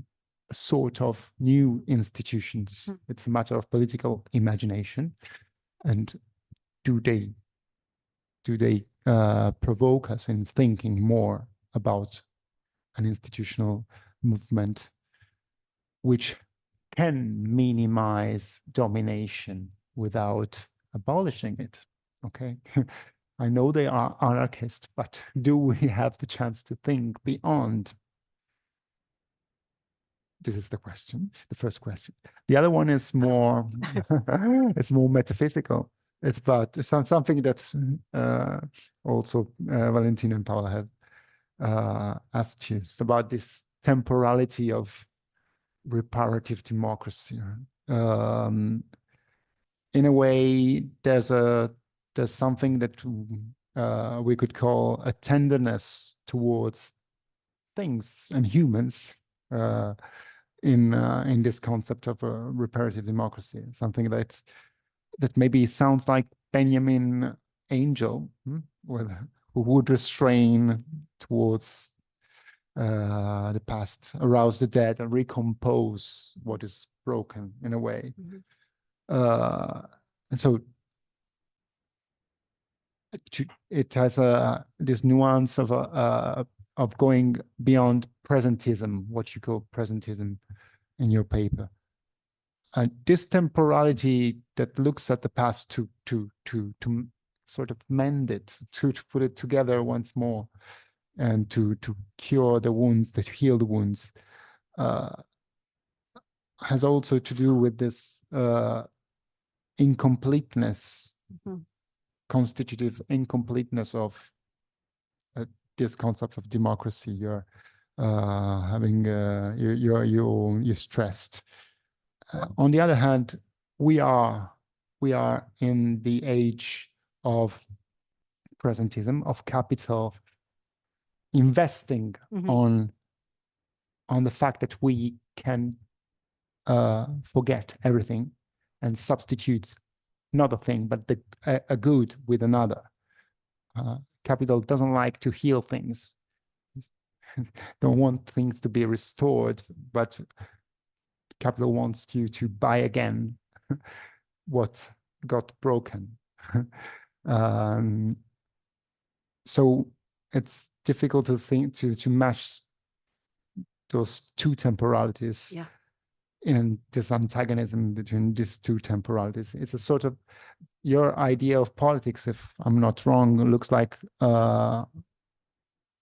a sort of new institutions? It's a matter of political imagination. And do they provoke us in thinking more about an institutional movement which can minimize domination without abolishing it? Okay. I know they are anarchists, but do we have the chance to think beyond? This is the question, the first question. The other one is more, it's more metaphysical. It's about something that also Valentina and Paola have asked you. It's about this temporality of reparative democracy. In a way, there's something that we could call a tenderness towards things and humans in this concept of a reparative democracy. Something that maybe sounds like Benjamin Angel, who would restrain towards the past, arouse the dead, and recompose what is broken in a way. And so it has this nuance of going beyond presentism, what you call presentism in your paper. And this temporality that looks at the past to sort of mend it, to put it together once more, and to cure the wounds, that heal the wounds, has also to do with this incompleteness, constitutive incompleteness of this concept of democracy. You're you're stressed. On the other hand, we are in the age of presentism, of capital investing on the fact that we can forget everything and substitute not a thing, but a good with another. Capital doesn't like to heal things, don't want things to be restored, but capital wants you to buy again what got broken. So it's difficult to think to match those two temporalities. Yeah. In this antagonism between these two temporalities. It's a sort of, your idea of politics, if I'm not wrong, looks like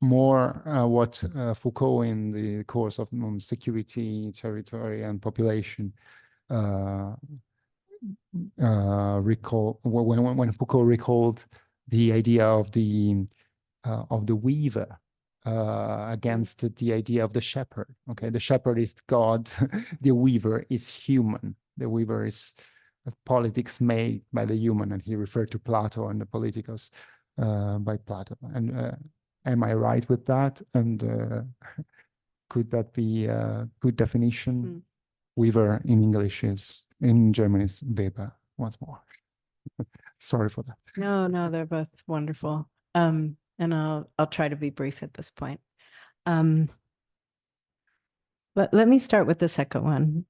more what Foucault in the course of security, territory, and population recall when Foucault recalled the idea of the weaver against the idea of the shepherd. Okay, the shepherd is God, the weaver is human. The weaver is politics made by the human, and he referred to Plato and the Politicos by Plato. And am I right with that? And could that be a good definition? Weaver in English is, in German is Weber, once more. Sorry for that. No, they're both wonderful. And I'll try to be brief at this point. But let me start with the second one.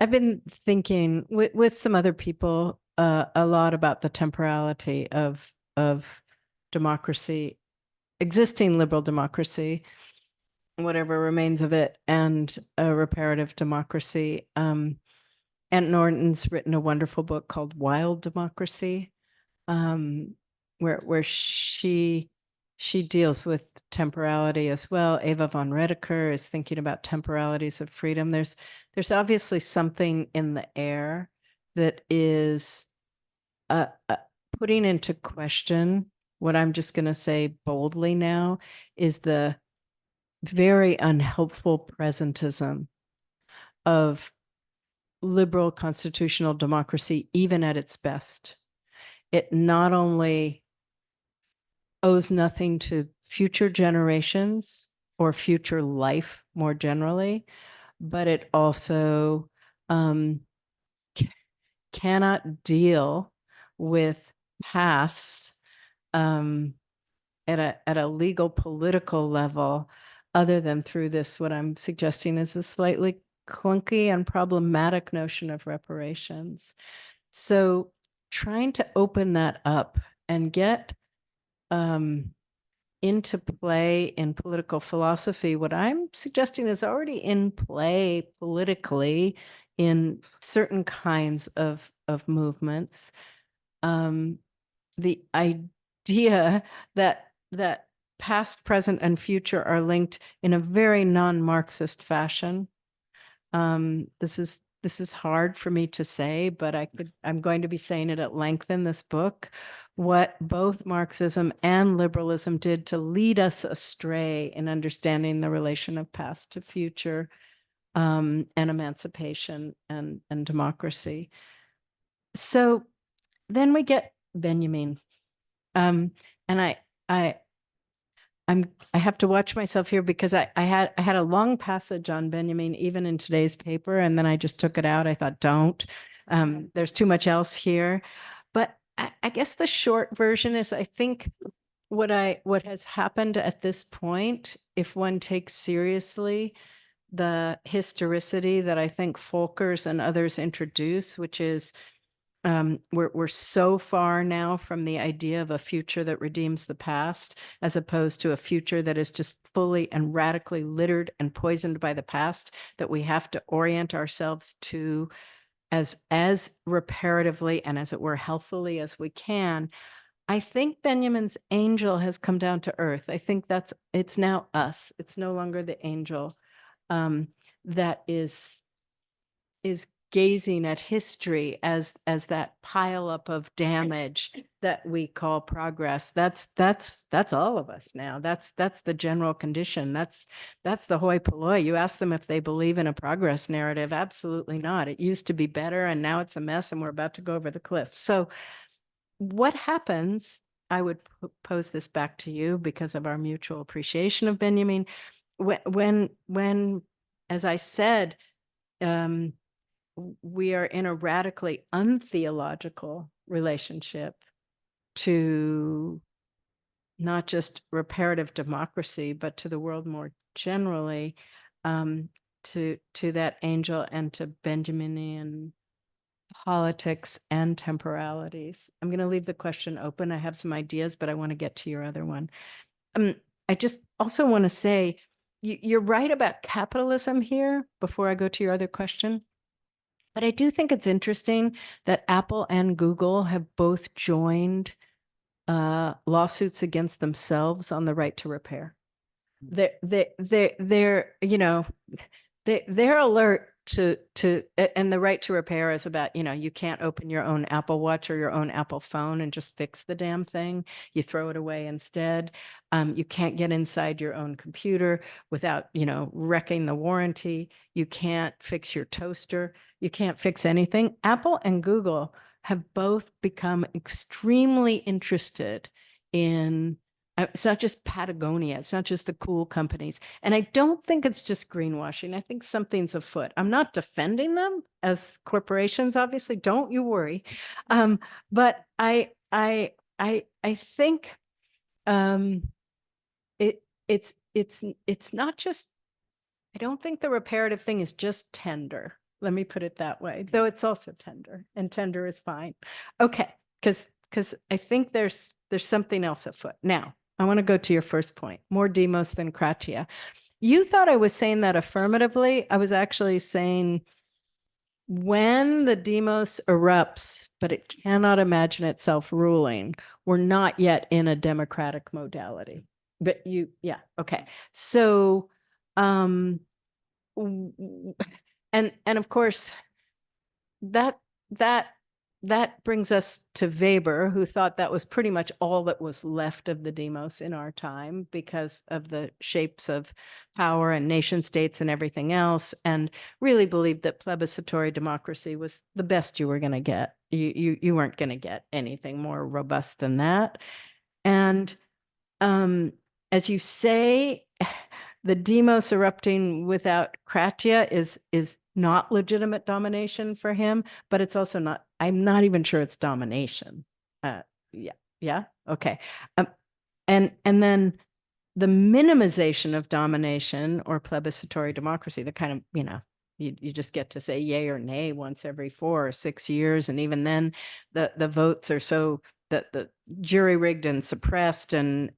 I've been thinking with some other people a lot about the temporality of democracy, existing liberal democracy, whatever remains of it, and a reparative democracy. Aunt Norton's written a wonderful book called Wild Democracy, where she deals with temporality as well. Eva von Redeker is thinking about temporalities of freedom. There's obviously something in the air that is putting into question what I'm just going to say boldly now is the very unhelpful presentism of liberal constitutional democracy, even at its best. It not only owes nothing to future generations or future life more generally, but it also cannot deal with pasts at a legal political level other than through this, what I'm suggesting is a slightly clunky and problematic notion of reparations. So trying to open that up and get into play in political philosophy, what I'm suggesting is already in play politically in certain kinds of movements. The idea that past, present, and future are linked in a very non-Marxist fashion. This is hard for me to say, but I'm going to be saying it at length in this book, what both Marxism and liberalism did to lead us astray in understanding the relation of past to future, and emancipation and democracy. So then we get Benjamin. And I have to watch myself here because I had a long passage on Benjamin even in today's paper, and then I just took it out. I thought, don't. There's too much else here. But I guess the short version is, I think what has happened at this point, if one takes seriously the historicity that I think Folkers and others introduce, which is we're so far now from the idea of a future that redeems the past, as opposed to a future that is just fully and radically littered and poisoned by the past, that we have to orient ourselves to as reparatively and, as it were, healthfully as we can. I think Benjamin's angel has come down to earth. I think it's now us. It's no longer the angel that is gazing at history as that pile up of damage that we call progress. That's all of us now. That's the general condition. That's the hoi polloi. You ask them if they believe in a progress narrative. Absolutely not. It used to be better and now it's a mess and we're about to go over the cliff. So what happens, I would pose this back to you because of our mutual appreciation of Benjamin, when as I said, we are in a radically untheological relationship to not just reparative democracy, but to the world more generally, to that angel and to Benjaminian politics and temporalities? I'm going to leave the question open. I have some ideas, but I want to get to your other one. I just also want to say, you're right about capitalism here before I go to your other question. But I do think it's interesting that Apple and Google have both joined lawsuits against themselves on the right to repair. They're you know, they're alert to and the right to repair is about, you know, you can't open your own Apple Watch or your own Apple phone and just fix the damn thing. You throw it away instead. You can't get inside your own computer without, you know, wrecking the warranty. You can't fix your toaster. You can't fix anything. Apple and Google have both become extremely interested in it's not just Patagonia. It's not just the cool companies. And I don't think it's just greenwashing. I think something's afoot. I'm not defending them as corporations, obviously. Don't you worry. But I think it's not just, I don't think the reparative thing is just tender. Let me put it that way, though it's also tender, and tender is fine. Okay, because I think there's something else afoot. Now, I want to go to your first point, more demos than kratia. You thought I was saying that affirmatively. I was actually saying when the demos erupts, but it cannot imagine itself ruling, we're not yet in a democratic modality. But yeah, okay. So, and of course, that brings us to Weber, who thought that was pretty much all that was left of the demos in our time because of the shapes of power and nation states and everything else, and really believed that plebiscitary democracy was the best you were going to get. You weren't going to get anything more robust than that. And as you say, the demos erupting without kratia is not legitimate domination for him, but it's also not, I'm not even sure it's domination. Yeah, okay. And then the minimization of domination or plebiscitary democracy, the kind of, you know, you just get to say yay or nay once every 4 or 6 years. And even then the votes are so that the jury rigged and suppressed and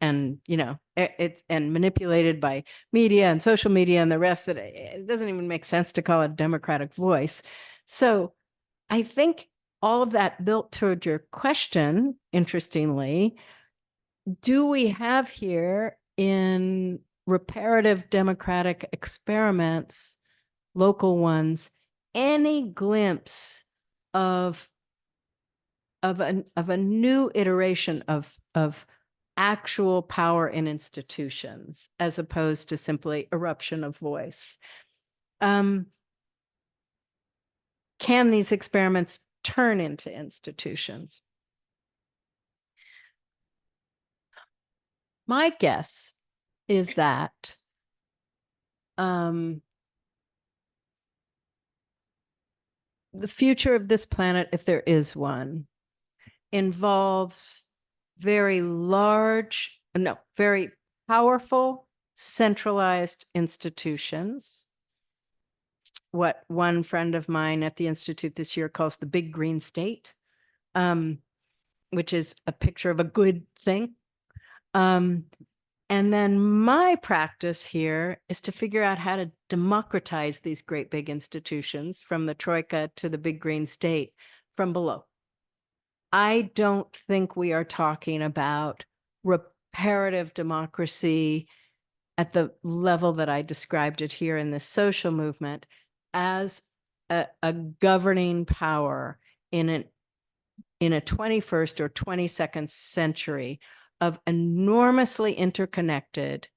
you know, it's and manipulated by media and social media and the rest of it. It doesn't even make sense to call it a democratic voice. So I think all of that built toward your question, interestingly, do we have here in reparative democratic experiments, local ones, any glimpse of a new iteration of actual power in institutions as opposed to simply eruption of voice? Can these experiments turn into institutions? My guess is that the future of this planet, if there is one, involves very powerful, centralized institutions. What one friend of mine at the Institute this year calls the big green state, which is a picture of a good thing. And then my practice here is to figure out how to democratize these great big institutions from the troika to the big green state from below. I don't think we are talking about reparative democracy at the level that I described it here in this social movement as a governing power in a 21st or 22nd century of enormously interconnected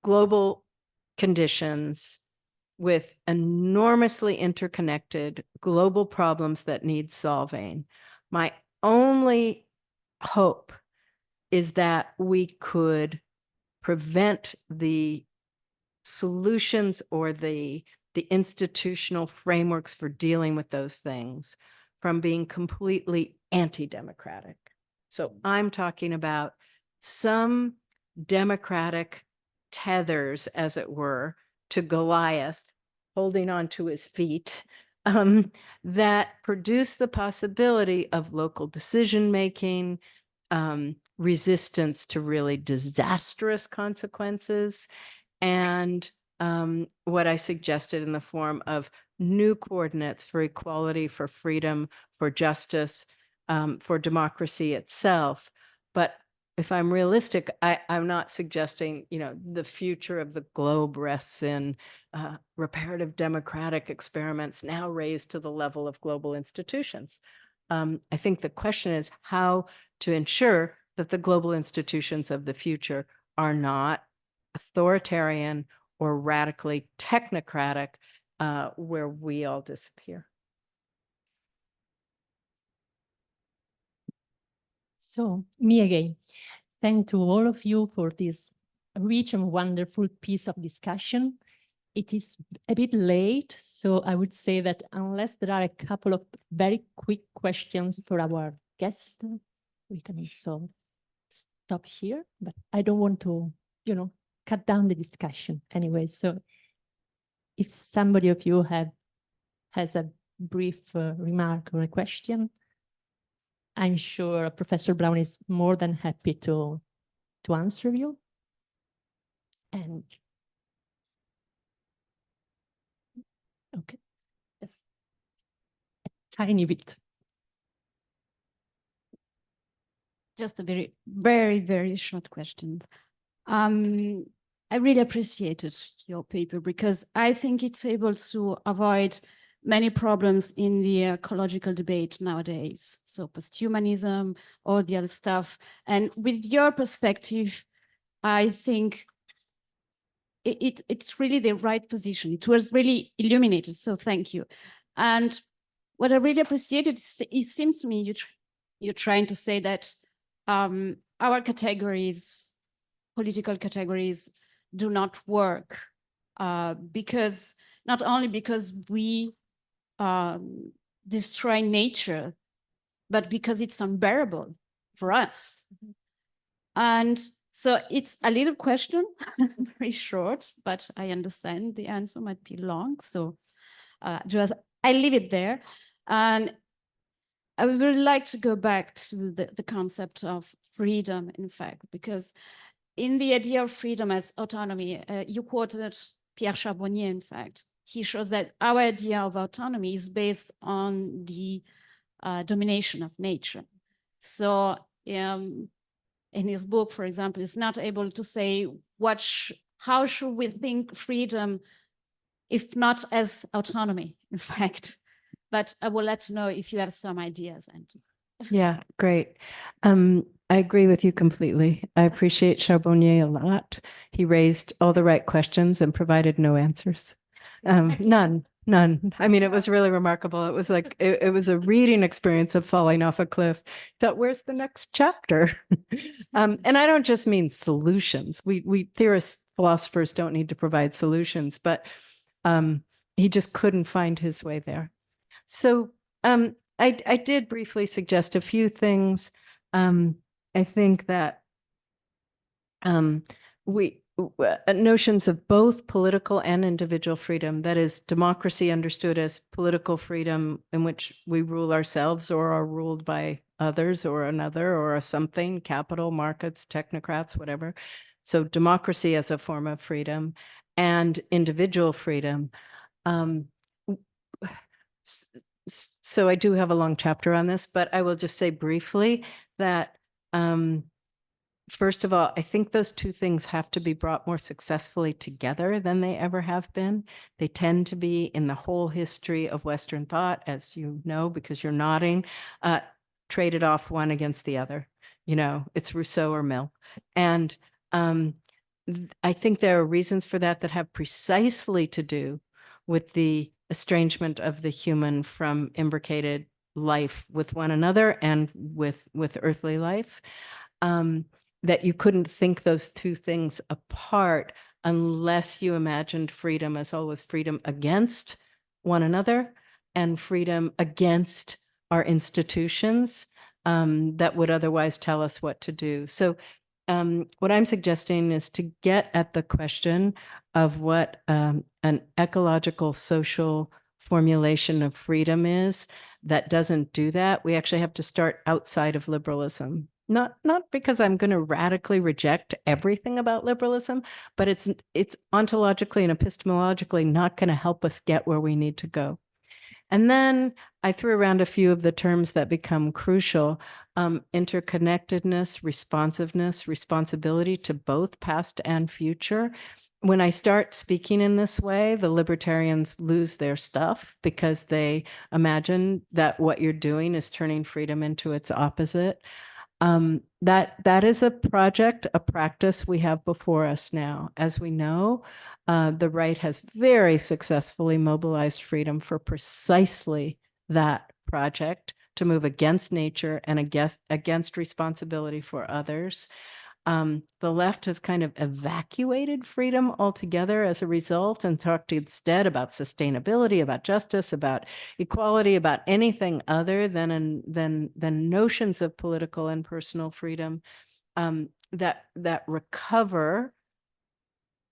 global conditions with enormously interconnected global problems that need solving. My only hope is that we could prevent the solutions or the institutional frameworks for dealing with those things from being completely anti-democratic. So I'm talking about some democratic tethers, as it were, to Goliath holding on to his feet that produce the possibility of local decision-making, resistance to really disastrous consequences, and what I suggested in the form of new coordinates for equality, for freedom, for justice, for democracy itself. But if I'm realistic, I'm not suggesting, the future of the globe rests in reparative democratic experiments now raised to the level of global institutions. I think the question is how to ensure that the global institutions of the future are not authoritarian or radically technocratic, where we all disappear. So, me again. Thank to all of you for this rich and wonderful piece of discussion. It is a bit late, so I would say that unless there are a couple of very quick questions for our guests, we can also stop here, but I don't want to, cut down the discussion anyway. So if somebody of you has a brief remark or a question, I'm sure Professor Brown is more than happy to answer you. And okay, yes, a tiny bit. Just a very, very, very short question. I really appreciated your paper because I think it's able to avoid many problems in the ecological debate nowadays. So posthumanism, all the other stuff. And with your perspective, I think it's really the right position. It was really illuminated, so thank you. And what I really appreciated, it seems to me you're trying to say that our categories, political categories, do not work because not only because we destroy nature, but because it's unbearable for us. And so it's a little question, very short, but I understand the answer might be long. So just I leave it there. And I would like to go back to the concept of freedom, in fact, because in the idea of freedom as autonomy, you quoted Pierre Charbonnier, in fact. He shows that our idea of autonomy is based on the domination of nature. So in his book, for example, he's not able to say how should we think freedom if not as autonomy, in fact. But I will let you know if you have some ideas. Yeah, great. I agree with you completely. I appreciate Charbonnier a lot. He raised all the right questions and provided no answers. None. I mean, it was really remarkable. It was like, it was a reading experience of falling off a cliff. Thought, where's the next chapter? And I don't just mean solutions. We theorists, philosophers don't need to provide solutions, but he just couldn't find his way there. So I did briefly suggest a few things. I think that notions of both political and individual freedom, that is democracy understood as political freedom in which we rule ourselves or are ruled by others or another or a something, capital, markets, technocrats, whatever. So democracy as a form of freedom and individual freedom. So I do have a long chapter on this, but I will just say briefly that first of all, I think those two things have to be brought more successfully together than they ever have been. They tend to be in the whole history of Western thought, as you know, because you're nodding, traded off one against the other. It's Rousseau or Mill. And I think there are reasons for that have precisely to do with the estrangement of the human from imbricated life with one another and with earthly life. That you couldn't think those two things apart unless you imagined freedom as always freedom against one another and freedom against our institutions that would otherwise tell us what to do. So what I'm suggesting is to get at the question of what an ecological, social, formulation of freedom is that doesn't do that. We actually have to start outside of liberalism. Not because I'm going to radically reject everything about liberalism, but it's ontologically and epistemologically not going to help us get where we need to go. And then I threw around a few of the terms that become crucial: interconnectedness, responsiveness, responsibility to both past and future. When I start speaking in this way, the libertarians lose their stuff because they imagine that what you're doing is turning freedom into its opposite. That is a project, a practice we have before us now. As we know, the right has very successfully mobilized freedom for precisely that project, to move against nature and against responsibility for others. The left has kind of evacuated freedom altogether as a result and talked instead about sustainability, about justice, about equality, about anything other than notions of political and personal freedom that recover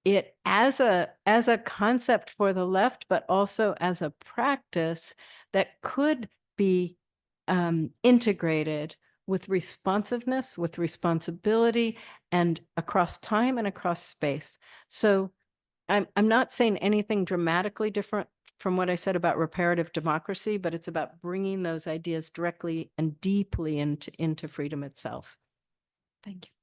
it as a concept for the left, but also as a practice that could be integrated with responsiveness, with responsibility, and across time and across space. So I'm not saying anything dramatically different from what I said about reparative democracy, but it's about bringing those ideas directly and deeply into freedom itself. Thank you.